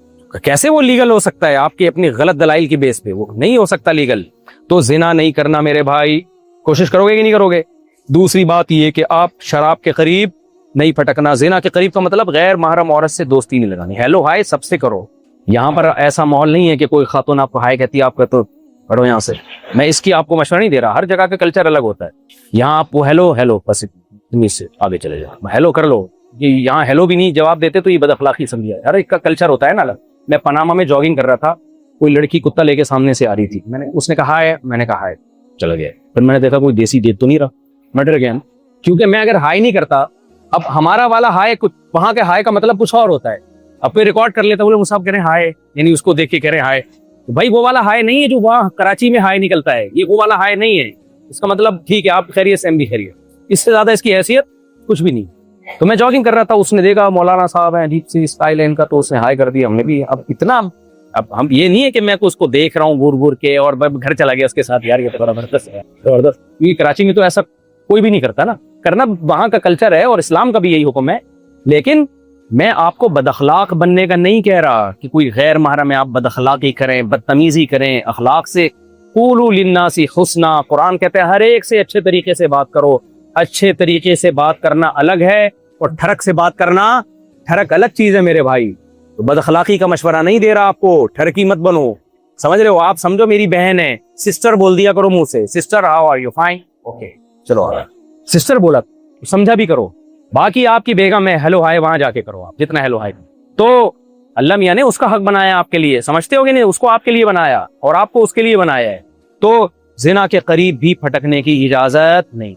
کیسے وہ لیگل ہو سکتا ہے آپ کی اپنی غلط دلائل کی بیس پہ؟ وہ نہیں ہو سکتا لیگل. تو زنا نہیں کرنا میرے بھائی. کوشش کرو گے کہ نہیں کرو گے؟ دوسری بات یہ کہ آپ شراب کے قریب نہیں پھٹکنا. زنا کے قریب کا مطلب غیر محرم عورت سے دوستی نہیں لگانی. ہیلو ہائے سب سے کرو. یہاں پر ایسا ماحول نہیں ہے کہ کوئی خاتون آپ کو ہائے کہتی ہے آپ کا تو پڑھو یہاں سے. میں اس کی آپ کو مشورہ نہیں دے رہا، ہر جگہ کا کلچر الگ ہوتا ہے. یہاں آپ کو ہیلو بس سے آگے چلے جاؤ، ہیلو کر لو. یہاں ہیلو بھی نہیں جواب دیتے تو یہ بد اخلاقی سمجھا. ہر ایک کا کلچر ہوتا ہے نا الگ. میں پاناما میں جاگنگ کر رہا تھا، کوئی لڑکی کتا لے کے سامنے سے آ رہی تھی. اس نے کہا ہے، میں نے کہا ہے، چلا گیا. پھر میں نے دیکھا کوئی دیسی دیت تو نہیں رہا، میں ڈر گیا. کیونکہ میں اگر ہائی نہیں کرتا، اب ہمارا والا ہائے کچھ، وہاں کے ہائے کا مطلب کچھ اور ہوتا ہے. اب کوئی ریکارڈ کر لیتا، بولے مصعب کہہ رہے ہیں ہائے، یعنی اس کو دیکھ کے کہہ رہے ہیں ہائے. بھائی وہ والا ہائے نہیں ہے جو وہاں کراچی میں ہائے نکلتا ہے، یہ وہ والا ہائے نہیں ہے. اس کا مطلب ٹھیک ہے آپ خیریت سے، ہم بھی خیریت. اس سے زیادہ اس کی حیثیت کچھ بھی نہیں. تو میں جاگنگ کر رہا تھا، اس نے دیکھا مولانا صاحب ہیں، عجیب سی اسٹائل ہے ان کا، تو اس نے ہائے کر دیا. ہم نے بھی اب اتنا، اب ہم یہ نہیں ہے کہ میں اس کو دیکھ رہا ہوں گور گور کے اور گھر چلا گیا اس کے ساتھ. یار یہ تو بڑا زبردست ہے، زبردست. یہ کراچی میں تو ایسا کوئی بھی نہیں کرتا نا. کرنا وہاں کا کلچر ہے اور اسلام کا بھی یہی حکم ہے. لیکن میں آپ کو بد اخلاق بننے کا نہیں کہہ رہا کہ کوئی غیر محرم ہے آپ بد اخلاقی کریں، بدتمیزی کریں. اخلاق سے قولوا للناس حسنا، قرآن کہتے ہیں ہر ایک سے اچھے طریقے سے بات کرو. اچھے طریقے سے بات کرنا الگ ہے اور ٹھڑک سے بات کرنا، ٹھڑک الگ چیز ہے میرے بھائی. تو بد اخلاقی کا مشورہ نہیں دے رہا آپ کو، ٹھڑکی مت بنو. سمجھ رہے ہو؟ آپ سمجھو میری بہن ہے، سسٹر بول دیا کرو منہ سے. Sister how are you? Fine, okay چلو. سسٹر بولا سمجھا بھی کرو. باقی آپ کی بیگم ہے، ہیلو ہائے وہاں جا کے کرو، آپ جتنا ہیلو ہائے. تو اللہ میاں نے اس کا حق بنایا آپ کے لیے، سمجھتے ہو کہ نہیں؟ اس کو آپ کے لیے بنایا اور آپ کو اس کے لیے بنایا ہے. تو زنا کے قریب بھی پھٹکنے کی اجازت نہیں.